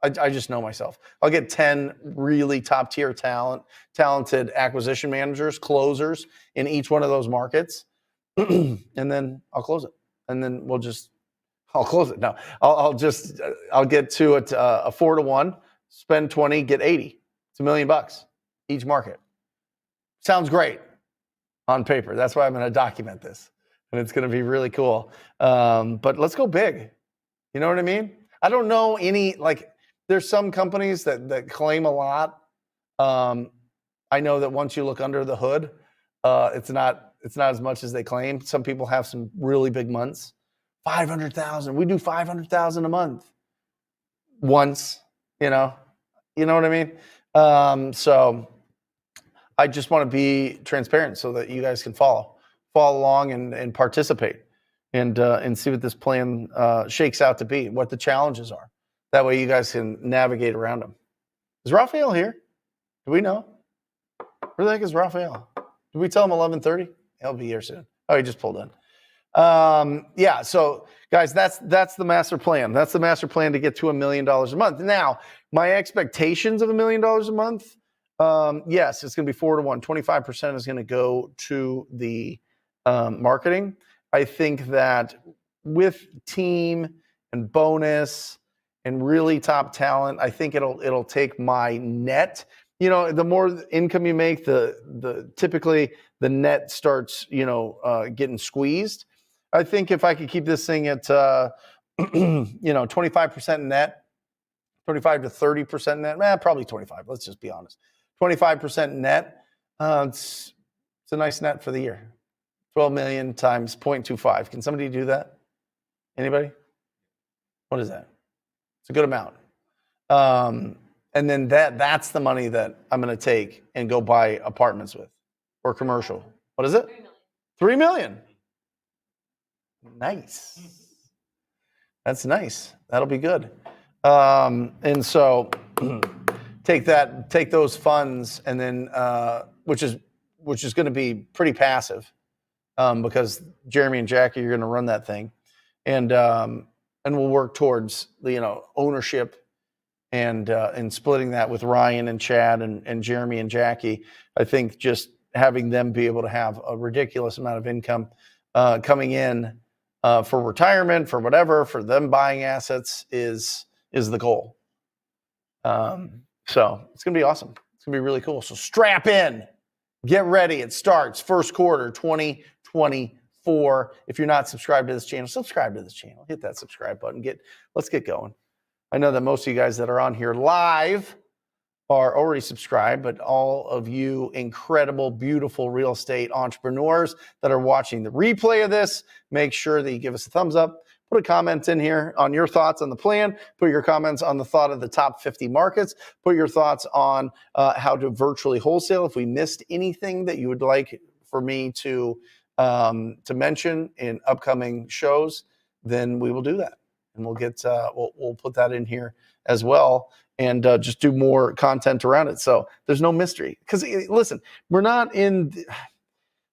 I just know myself. I'll get 10 really top tier talented acquisition managers, closers in each one of those markets, and then I'll close it. And then I'll close it. No, I'll get to it a 4-to-1, spend 20, get 80. It's $1 million each market. Sounds great on paper. That's why I'm going to document this, and it's going to be really cool. But let's go big. You know what I mean? I don't know any, like, there's some companies that claim a lot. I know that once you look under the hood, it's not as much as they claim. Some people have some really big months. 500,000. We do 500,000 a month. Once, you know what I mean? So I just want to be transparent so that you guys can follow along and participate and see what this plan shakes out to be, what the challenges are. That way you guys can navigate around them. Is Raphael here? Do we know? Where the heck is Raphael? Did we tell him 11:30? He'll be here soon. Oh, he just pulled in. Yeah, so guys, that's the master plan. That's the master plan to get to $1 million a month. Now, my expectations of $1 million a month, yes, it's going to be 4-to-1. 25% is going to go to the marketing. I think that with team and bonus and really top talent, I think it'll take my net. You know, the more income you make, the typically the net starts, getting squeezed. I think if I could keep this thing at 25% net, 25 to 30% net, probably 25. Let's just be honest. 25% net. It's a nice net for the year. 12 million times 0.25. Can somebody do that? Anybody? What is that? It's a good amount. And then that's the money that I'm going to take and go buy apartments with, or commercial. What is it? $3 million. Nice. That's nice. That'll be good. And so take those funds, and then which is going to be pretty passive, because Jeremy and Jackie are going to run that thing, and we'll work towards the ownership and splitting that with Ryan and Chad and Jeremy and Jackie. I think just having them be able to have a ridiculous amount of income coming in for retirement, for whatever, for them buying assets is the goal. So it's going to be awesome. It's going to be really cool. So strap in, get ready. It starts first quarter 2024. If you're not subscribed to this channel, subscribe to this channel. Hit that subscribe button. Let's get going. I know that most of you guys that are on here live are already subscribed, but all of you incredible, beautiful real estate entrepreneurs that are watching the replay of this, make sure that you give us a thumbs up. Put a comment in here on your thoughts on the plan. Put your comments on the thought of the top 50 markets. Put your thoughts on how to virtually wholesale. If we missed anything that you would like for me to mention in upcoming shows, then we will do that. And we'll get we'll put that in here as well, and just do more content around it. So there's no mystery. Because listen, we're not in.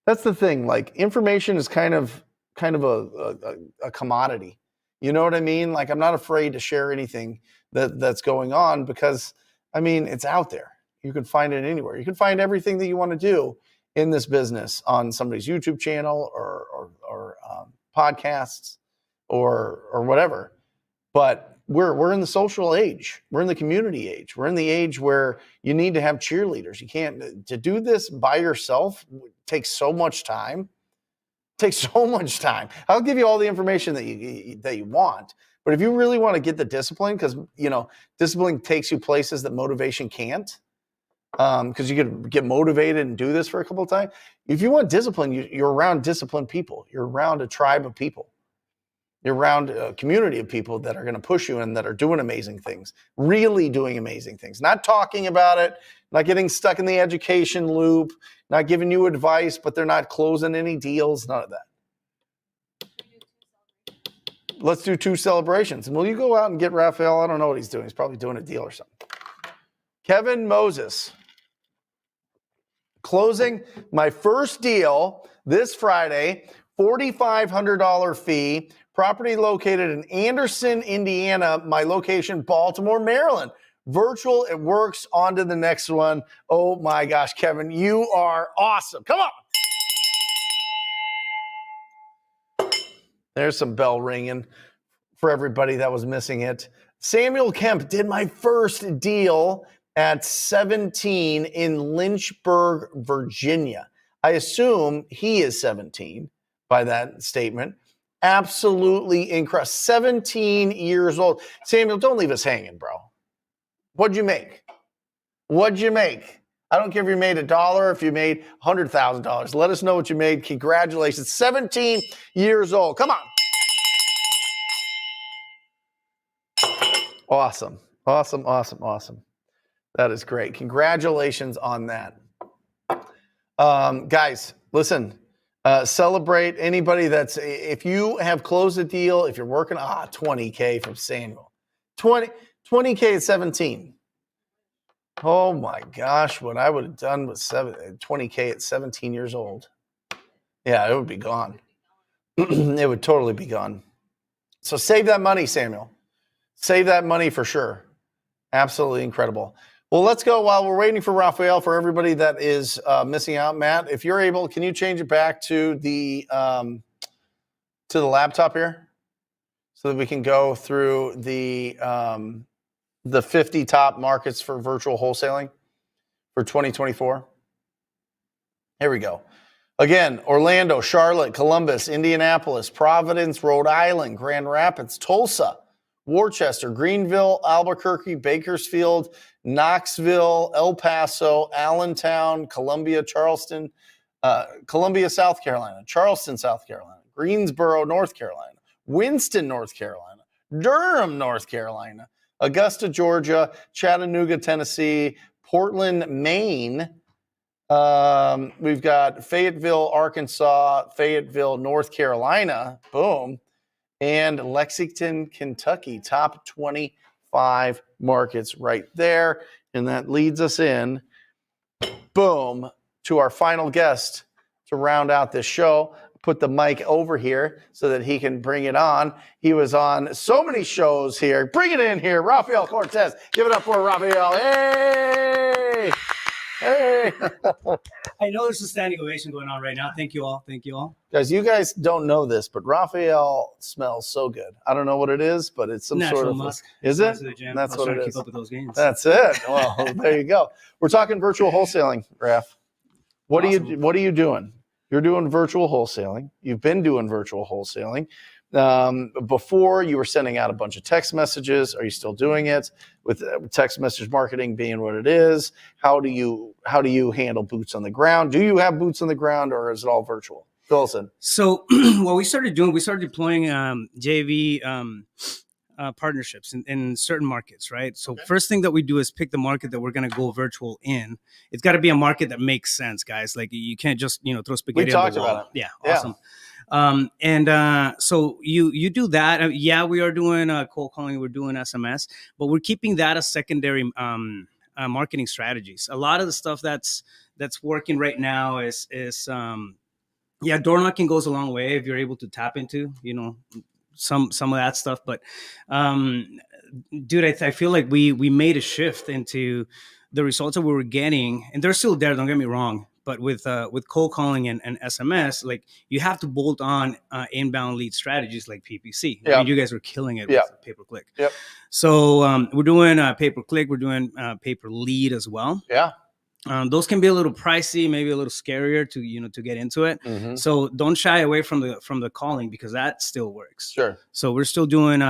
That's the thing. Like, information is kind of a commodity. You know what I mean? Like, I'm not afraid to share anything that's going on, because I mean, it's out there. You can find it anywhere. You can find everything that you want to do in this business on somebody's YouTube channel or podcasts or whatever. But we're in the social age. We're in the community age. We're in the age where you need to have cheerleaders. You can't, to do this by yourself takes so much time. Takes so much time. I'll give you all the information that you want, but if you really want to get the discipline, because discipline takes you places that motivation can't, because you could get motivated and do this for a couple of times. If you want discipline, you're around disciplined people. You're around a tribe of people. You're around a community of people that are going to push you and that are doing amazing things, really doing amazing things, not talking about it, not getting stuck in the education loop, not giving you advice, but they're not closing any deals, none of that. Let's do 2 celebrations. And will you go out and get Raphael? I don't know what he's doing. He's probably doing a deal or something. Kevin Moses. Closing my first deal this Friday, $4,500 fee. Property located in Anderson, Indiana. My location, Baltimore, Maryland. Virtual, it works. On to the next one. Oh my gosh, Kevin, you are awesome. Come on. There's some bell ringing for everybody that was missing it. Samuel Kemp did my first deal at 17 in Lynchburg, Virginia. I assume he is 17 by that statement. Absolutely incredible. 17 years old. Samuel, don't leave us hanging, bro. What'd you make? What'd you make? I don't care if you made $1, if you made $100,000. Let us know what you made. Congratulations. 17 years old. Come on. Awesome. Awesome, awesome, awesome. That is great. Congratulations on that. Guys, listen, celebrate anybody if you have closed a deal, if you're working, $20K from Samuel. 20K at 17. Oh my gosh, what I would have done with 20K at 17 years old. Yeah, it would be gone. It would totally be gone. So save that money, Samuel. Save that money for sure. Absolutely incredible. Well, let's go while we're waiting for Raphael. For everybody that is missing out, Matt, if you're able, can you change it back to the laptop here so that we can go through the 50 top markets for virtual wholesaling for 2024? Here we go. Again, Orlando, Charlotte, Columbus, Indianapolis, Providence, Rhode Island, Grand Rapids, Tulsa, Worcester, Greenville, Albuquerque, Bakersfield, Knoxville, El Paso, Allentown, Columbia, Charleston, Columbia, South Carolina, Charleston, South Carolina, Greensboro, North Carolina, Winston, North Carolina, Durham, North Carolina, Augusta, Georgia, Chattanooga, Tennessee, Portland, Maine. We've got Fayetteville, Arkansas, Fayetteville, North Carolina. Boom. And Lexington, Kentucky, top 25 markets right there. And that leads us in, boom, to our final guest to round out this show. Put the mic over here so that he can bring it on. He was on so many shows here. Bring it in here, Rafael Cortez. Give it up for Rafael. Hey! Hey! I know there's a standing ovation going on right now. Thank you all. Thank you all. Guys, you guys don't know this, but Rafael smells so good. I don't know what it is, but it's some Natural sort of musk. Is it? That's what it keep is. up with those gains. That's it. Well, there you go. We're talking virtual wholesaling, Raf. What Awesome. are you doing? You're doing virtual wholesaling. You've been doing virtual wholesaling. Before you were sending out a bunch of text messages. Are you still doing it with text message marketing being what it is? How do you handle boots on the ground? Do you have boots on the ground or is it all virtual? Fill us in. So what we started deploying JV partnerships in certain markets, right? So first thing that we do is pick the market that we're going to go virtual in. It's got to be a market that makes sense, guys. Like you can't just, throw spaghetti on the wall. About it. Yeah. Awesome. So you do that. We are doing cold calling. We're doing SMS, but we're keeping that as secondary marketing strategies. A lot of the stuff that's working right now is door knocking goes a long way if you're able to tap into, some of that stuff. But dude, I feel like we made a shift into the results that we were getting, and they're still there. Don't get me wrong. But with cold calling and SMS, like you have to bolt on inbound lead strategies like PPC. Yeah. I mean, you guys are killing it with pay-per-click. Yep. So we're doing pay-per-click. We're doing pay-per-lead as well. Yeah. Those can be a little pricey, maybe a little scarier to get into it. Mm-hmm. So don't shy away from the calling because that still works. Sure. So we're still doing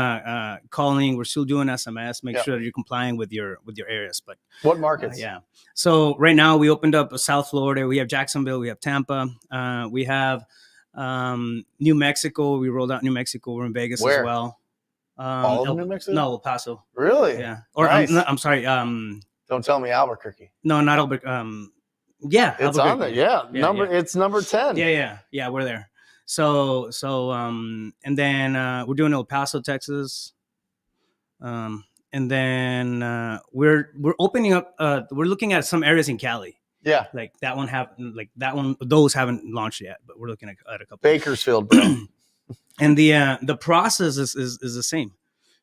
calling. We're still doing SMS. Make sure that you're complying with your areas. But what markets? So right now we opened up South Florida. We have Jacksonville. We have Tampa. We have New Mexico. We rolled out New Mexico. We're in Vegas as well. All of New Mexico? No, El Paso. Really? Yeah. Or nice. I'm sorry. Don't tell me Albuquerque. No, not Albuquerque. Yeah, it's on there. It's number 10. Yeah. We're there. So and then we're doing El Paso, Texas, and and then we're opening up. We're looking at some areas in Cali. Yeah. Like that one, those haven't launched yet, but we're looking at a couple. Bakersfield, bro. And the process is the same.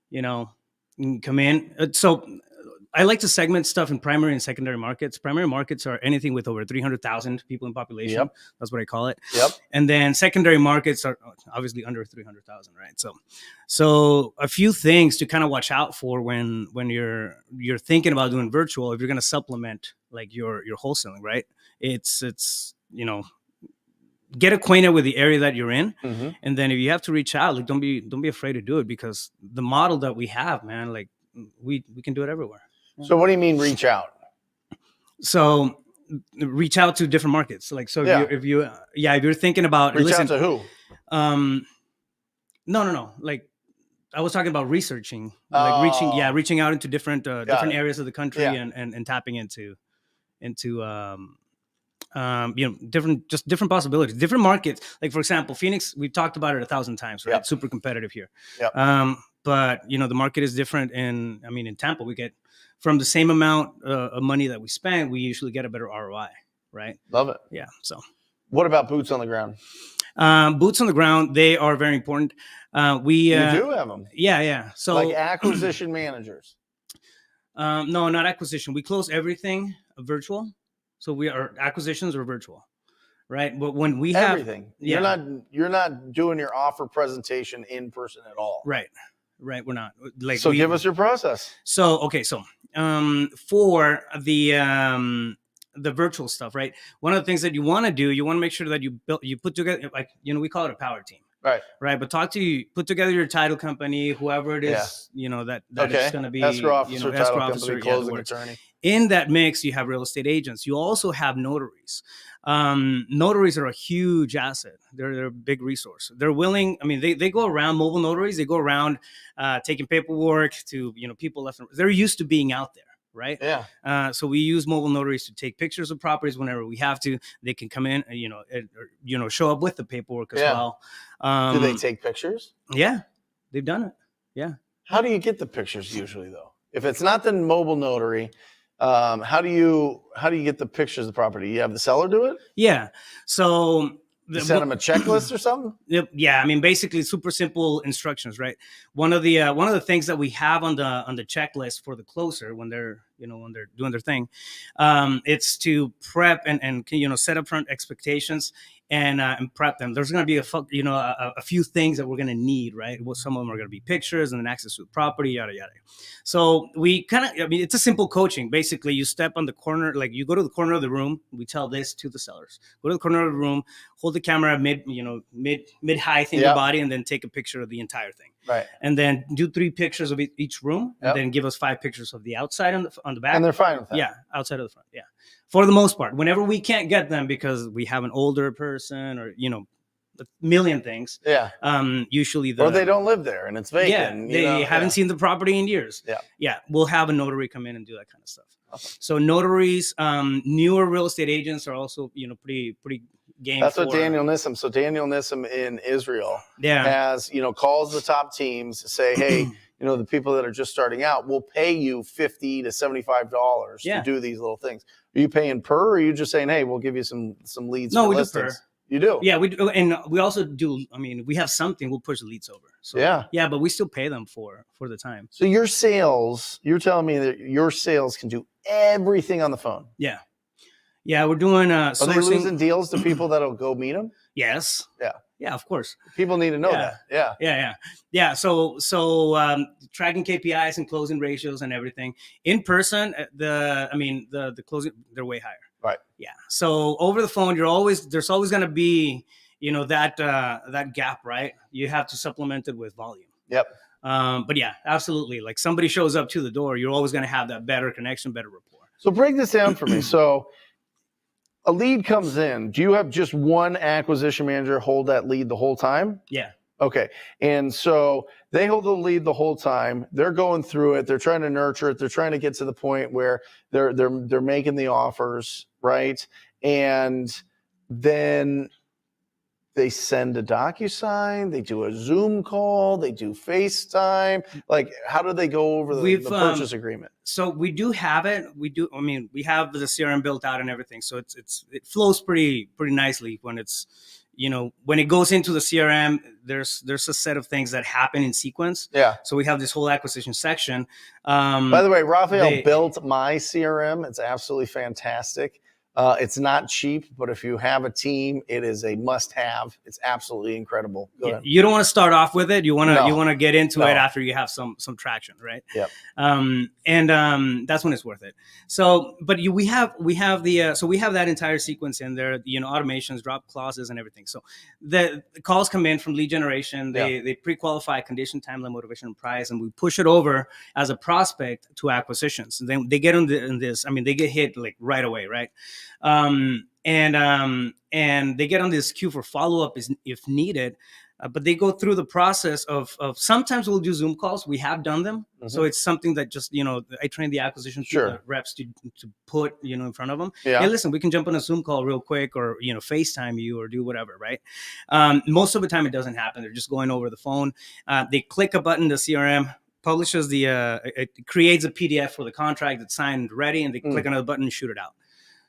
You know, you can come in. So I like to segment stuff in primary and secondary markets. Primary markets are anything with over 300,000 people in population. Yep. That's what I call it. Yep. And then secondary markets are obviously under 300,000, right? So a few things to kind of watch out for when you're thinking about doing virtual. If you're going to supplement like your wholesaling, right? It's you know, get acquainted with the area that you're in, and then if you have to reach out, like don't be afraid to do it, because the model that we have, man, like we can do it everywhere. So what do you mean reach out? So reach out to different markets. Like, so if you're thinking about reach out to who? No. Like I was talking about researching, like reaching out into different areas of the country and tapping into different possibilities, different markets. Like for example, Phoenix, we've talked about it 1,000 times, right? Yep. Super competitive here. Yep. But the market is different. In Tampa, we get from the same amount of money that we spend, we usually get a better ROI, right? Love it. Yeah. So what about boots on the ground? Boots on the ground, they are very important. You do have them. Yeah. So like acquisition managers. No, not acquisition. We close everything virtual. So our acquisitions are virtual, right? But when we have everything, you're not doing your offer presentation in person at all. Right. We're not. Like, so give us your process. So for the virtual stuff, right? One of the things that you want to do, you want to make sure that you put together, like, we call it a power team. Right. But put together your title company, whoever it is, that is going to be escrow officer, title company, closing attorney. In that mix, you have real estate agents. You also have notaries. Notaries are a huge asset. They're a big resource. They're willing. They go around, mobile notaries. They go around taking paperwork to people left and right. They're used to being out there. Right. Yeah. So we use mobile notaries to take pictures of properties whenever we have to. They can come in, show up with the paperwork as well. Do they take pictures? Yeah, they've done it. Yeah. How do you get the pictures usually, though? If it's not the mobile notary, how do you get the pictures of the property? You have the seller do it? Yeah. So you send them a checklist or something? Yeah, basically super simple instructions, right? One of the things that we have on the checklist for the closer when they're doing their thing, it's to prep and set up front expectations and prep them. There's going to be a few things that we're going to need, right? Well, some of them are going to be pictures and then access to the property, yada yada. So we kind of, it's a simple coaching. Basically, you step on the corner, like you go to the corner of the room. We tell this to the sellers: go to the corner of the room, hold the camera mid height in your body, and then take a picture of the entire thing. Right. And then do 3 pictures of each room, and then give us 5 picters of the outside on the back. And they're fine with that. Yeah, outside of the front. Yeah, for the most part. Whenever we can't get them because we have an older person or a million things. Yeah. Usually or they don't live there and it's vacant. Yeah, they haven't seen the property in years. Yeah. Yeah, we'll have a notary come in and do that kind of stuff. Awesome. So notaries, newer real estate agents are also pretty game. That's what Daniel Nissim. So Daniel Nissim in Israel has calls the top teams, say, hey, the people that are just starting out, will pay you $50 to $75 to do these little things. Are you paying per, or are you just saying, hey, we'll give you some leads? No, for we listings? do per. You do? Yeah, we do, and we also do. We have something. We'll push the leads over. So, yeah, but we still pay them for the time. So your sales, you're telling me that your sales can do everything on the phone? Yeah. Yeah, we're doing Are they losing deals to people that'll go meet them? Yes. Yeah. Yeah, of course. People need to know that. Yeah. Yeah. So tracking KPIs and closing ratios and everything in person. The closing, they're way higher. Right. Yeah. So over the phone, there's always going to be that gap, right? You have to supplement it with volume. Yep. But yeah, absolutely. Like somebody shows up to the door, you're always going to have that better connection, better rapport. So break this down for me. So a lead comes in. Do you have just one acquisition manager hold that lead the whole time? Yeah. Okay. And so they hold the lead the whole time. They're going through it. They're trying to nurture it. They're trying to get to the point where they're making the offers, right? And then they send a DocuSign, they do a Zoom call, they do FaceTime. Like, how do they go over the purchase agreement? So we do have it. I mean, we have the CRM built out and everything. So it flows pretty nicely when it's, when it goes into the CRM, there's a set of things that happen in sequence. Yeah. So we have this whole acquisition section. By the way, Rafael built my CRM. It's absolutely fantastic. It's not cheap, but if you have a team, it is a must-have. It's absolutely incredible. Yeah, you don't want to start off with it. You want to get into it No. after you have some traction, right? Yep. And that's when it's worth it. So, but we have the so we have that entire sequence in there. Automations, drop clauses, and everything. So the calls come in from lead generation. They pre-qualify condition, timeline, motivation, and price, and we push it over as a prospect to acquisitions. And then they get in this. I mean, they get hit like right away, right? And they get on this queue for follow-up if needed, but they go through the process of sometimes we'll do Zoom calls. We have done them. Mm-hmm. So it's something that just, I train the acquisition reps to put, in front of them. Yeah. Hey, listen, we can jump on a Zoom call real quick or, FaceTime you or do whatever, right? Most of the time it doesn't happen. They're just going over the phone. They click a button, the CRM publishes it creates a PDF for the contract that's signed and ready, and they click another button and shoot it out.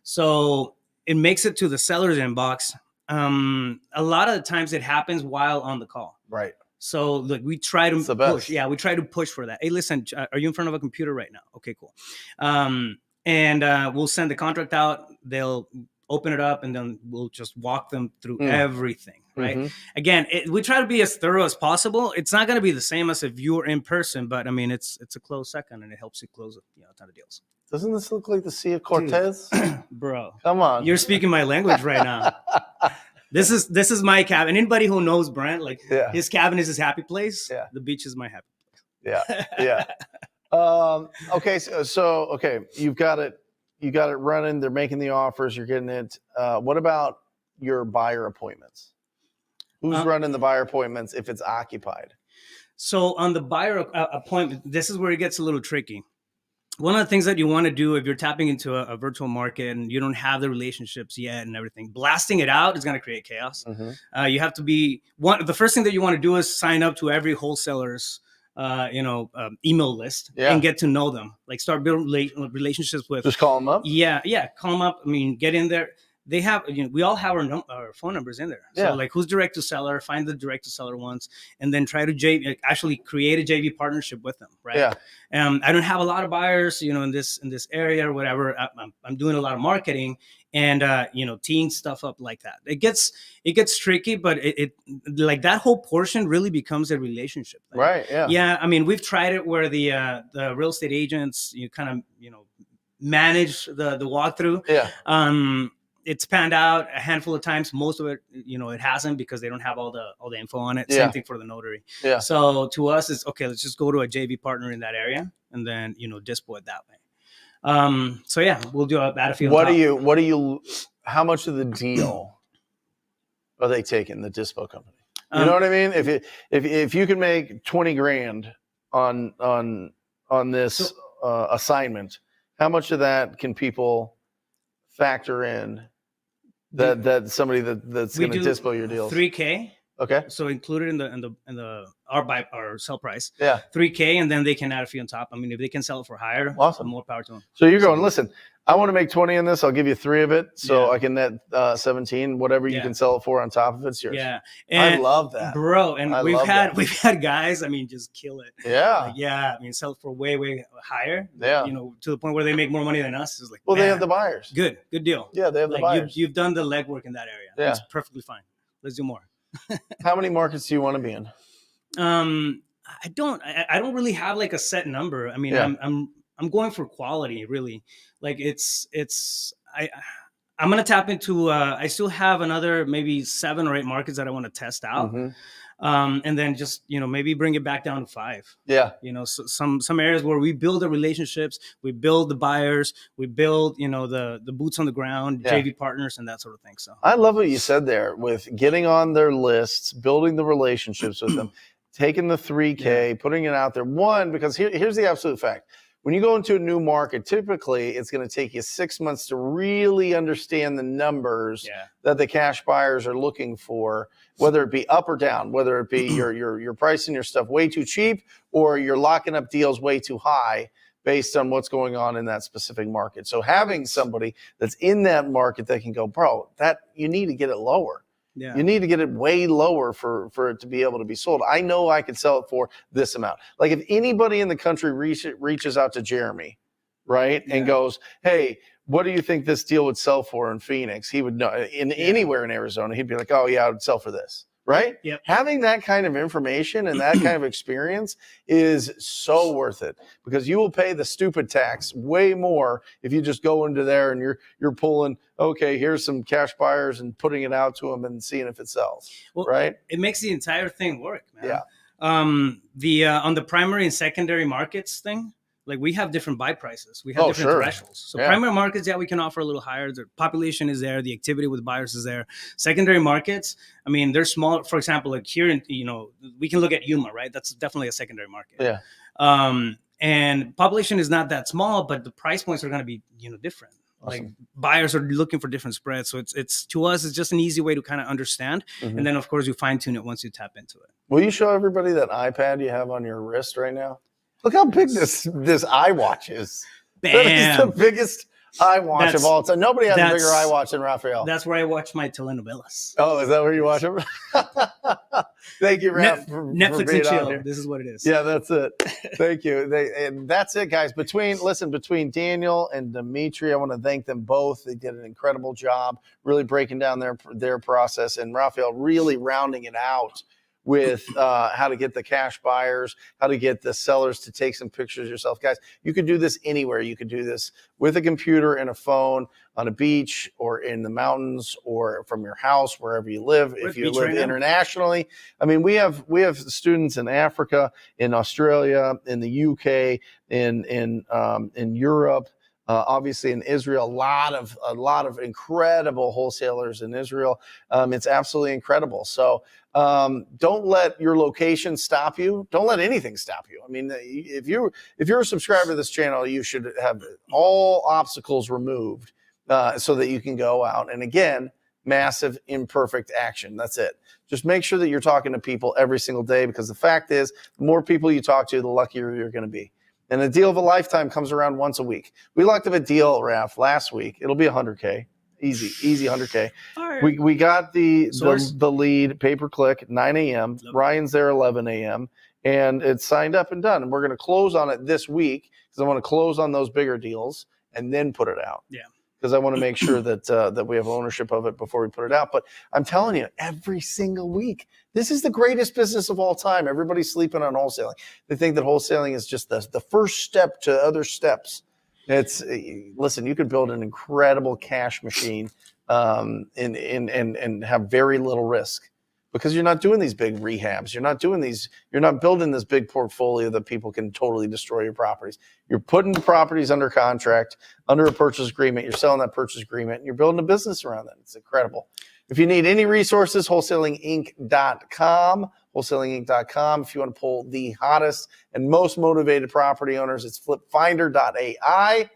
So it makes it to the seller's inbox. A lot of the times it happens while on the call. Right. So we try to push. Yeah, we try to push for that. Hey, listen, are you in front of a computer right now? Okay, cool. And we'll send the contract out. They'll open it up, and then we'll just walk them through everything. Right. Mm-hmm. Again, we try to be as thorough as possible. It's not going to be the same as if you were in person, but I mean, it's a close second, and it helps you close a ton of deals. Doesn't this look like the Sea of Cortez? Bro, come on, you're speaking my language right now. This is my cabin. Anybody who knows Brent, his cabin is his happy place. Yeah. The beach is my happy place. Yeah. Okay. So okay, you got it running. They're making the offers. You're getting it. What about your buyer appointments? Who's running the buyer appointments if it's occupied? So on the buyer appointment, this is where it gets a little tricky. One of the things that you want to do if you're tapping into a virtual market and you don't have the relationships yet and everything, blasting it out is going to create chaos. Mm-hmm. You have to be the first thing that you want to do is sign up to every wholesaler's email list and get to know them. Like start building relationships with. Just call them up. Yeah, call them up. I mean, get in there. They have, we all have our phone numbers in there. So who's direct to seller, find the direct to seller ones, and then try to actually create a JV partnership with them. Right. Yeah. I don't have a lot of buyers, in this area or whatever. I'm doing a lot of marketing and, teeing stuff up like that. It gets tricky, but it like that whole portion really becomes a relationship thing. Right. Yeah. Yeah. I mean, we've tried it where the real estate agents, manage the walkthrough. Yeah. It's panned out a handful of times. Most of it, it hasn't because they don't have all the info on it. Same thing for the notary. Yeah. So to us, it's okay. Let's just go to a JV partner in that area and then dispo it that way. So yeah, we'll do a battlefield. What do you? How much of the deal are they taking, the dispo company? You know what I mean? If you can make $20,000 on this assignment, how much of that can people factor in? That somebody that's going to dispo your deals. $3,000. Okay. So included in the our sell price. Yeah. $3,000, and then they can add a fee on top. I mean, if they can sell it for higher, awesome. More power to them. So you're going, listen, I want to make 20 in this. I'll give you 3 of it. So I can net 17, whatever you can sell it for on top of it's yours. Yeah. And I love that. Bro. And we've had guys, I mean, just kill it. Yeah. I mean, sell it for way, way higher. Yeah. To the point where they make more money than us. It's like, well, they have the buyers. Good deal. Yeah, they have the buyers. You've done the legwork in that area. Yeah. It's perfectly fine. Let's do more. How many markets do you want to be in? I don't really have like a set number. I mean, I'm going for quality, really. Like I'm going to tap into, I still have another maybe 7 or 8 markets that I want to test out. Mm-hmm. And then just, maybe bring it back down to 5. Yeah. So some areas where we build the relationships, we build the buyers, we build, the boots on the ground, JV partners and that sort of thing. So I love what you said there with getting on their lists, building the relationships with them, taking the $3,000, putting it out there. One, because here's the absolute fact. when you go into a new market, typically it's going to take you 6 months to really understand the numbers that the cash buyers are looking for, whether it be up or down, whether it be you're pricing your stuff way too cheap or you're locking up deals way too high based on what's going on in that specific market. So having somebody that's in that market that can go, bro, that you need to get it lower. Yeah. You need to get it way lower for it to be able to be sold. I know I could sell it for this amount. Like if anybody in the country reaches out to Jeremy, right, and goes, hey, what do you think this deal would sell for in Phoenix? He would know anywhere in Arizona. He'd be like, oh, yeah, I would sell for this. Right? Yep. Having that kind of information and that kind of experience is so worth it because you will pay the stupid tax way more if you just go into there and you're pulling, okay, here's some cash buyers and putting it out to them and seeing if it sells. Well, right? It makes the entire thing work, man. Yeah. On the primary and secondary markets thing, like we have different buy prices. We have different thresholds. So primary markets, we can offer a little higher. The population is there. The activity with buyers is there. Secondary markets, I mean, they're smaller. For example, like here, we can look at Yuma, right? That's definitely a secondary market. Yeah. And population is not that small, but the price points are going to be, different. Awesome. Like buyers are looking for different spreads. So it's to us, it's just an easy way to kind of understand. Mm-hmm. And then of course you fine tune it once you tap into it. Will you show everybody that iPad you have on your wrist right now? Look how big this iWatch is. Bam. That is the biggest iWatch of all time. Nobody has a bigger iWatch than Rafael. That's where I watch my telenovelas. Oh, is that where you watch them? Thank you, Raf. Netflix for and chill. This is what it is. Yeah, that's it. Thank you. And that's it, guys. Between Daniel and Dimitri, I want to thank them both. They did an incredible job really breaking down their process, and Rafael really rounding it out with how to get the cash buyers, how to get the sellers to take some pictures yourself. Guys, you could do this anywhere. You could do this with a computer and a phone on a beach or in the mountains or from your house, wherever you live. If you live internationally, I mean, we have students in Africa, in Australia, in the UK, in Europe. Obviously in Israel, a lot of incredible wholesalers in Israel. It's absolutely incredible. So don't let your location stop you. Don't let anything stop you. I mean, if you're a subscriber to this channel, you should have all obstacles removed so that you can go out. And again, massive imperfect action. That's it. Just make sure that you're talking to people every single day, because the fact is, the more people you talk to, the luckier you're going to be. And a deal of a lifetime comes around once a week. We locked up a deal, Raf, last week. It'll be $100K. Easy 100K. Right. We got the lead pay-per-click 9 a.m. Ryan's there 11 a.m. And it's signed up and done. And we're going to close on it this week because I want to close on those bigger deals and then put it out. Yeah. Because I want to make sure that we have ownership of it before we put it out. But I'm telling you, every single week, this is the greatest business of all time. Everybody's sleeping on wholesaling. They think that wholesaling is just the first step to other steps. Listen, you could build an incredible cash machine and have very little risk, because you're not doing these big rehabs. You're not building this big portfolio that people can totally destroy your properties. You're putting the properties under contract, under a purchase agreement. You're selling that purchase agreement, and you're building a business around that. It's incredible. If you need any resources, wholesalinginc.com, wholesalinginc.com. If you want to pull the hottest and most motivated property owners, it's flipfinder.ai.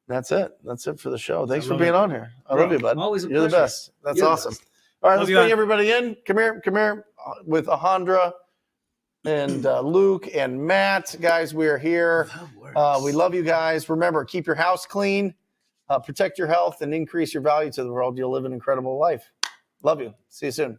That's it. That's it for the show. Thanks for being on here. I love you, bud. Always a pleasure. You're the best. That's awesome. All right, let's bring everybody in. Come here with Alejandra and Luke and Matt. Guys, we are here. We love you guys. Remember, keep your house clean, protect your health, and increase your value to the world. You'll live an incredible life. Love you. See you soon.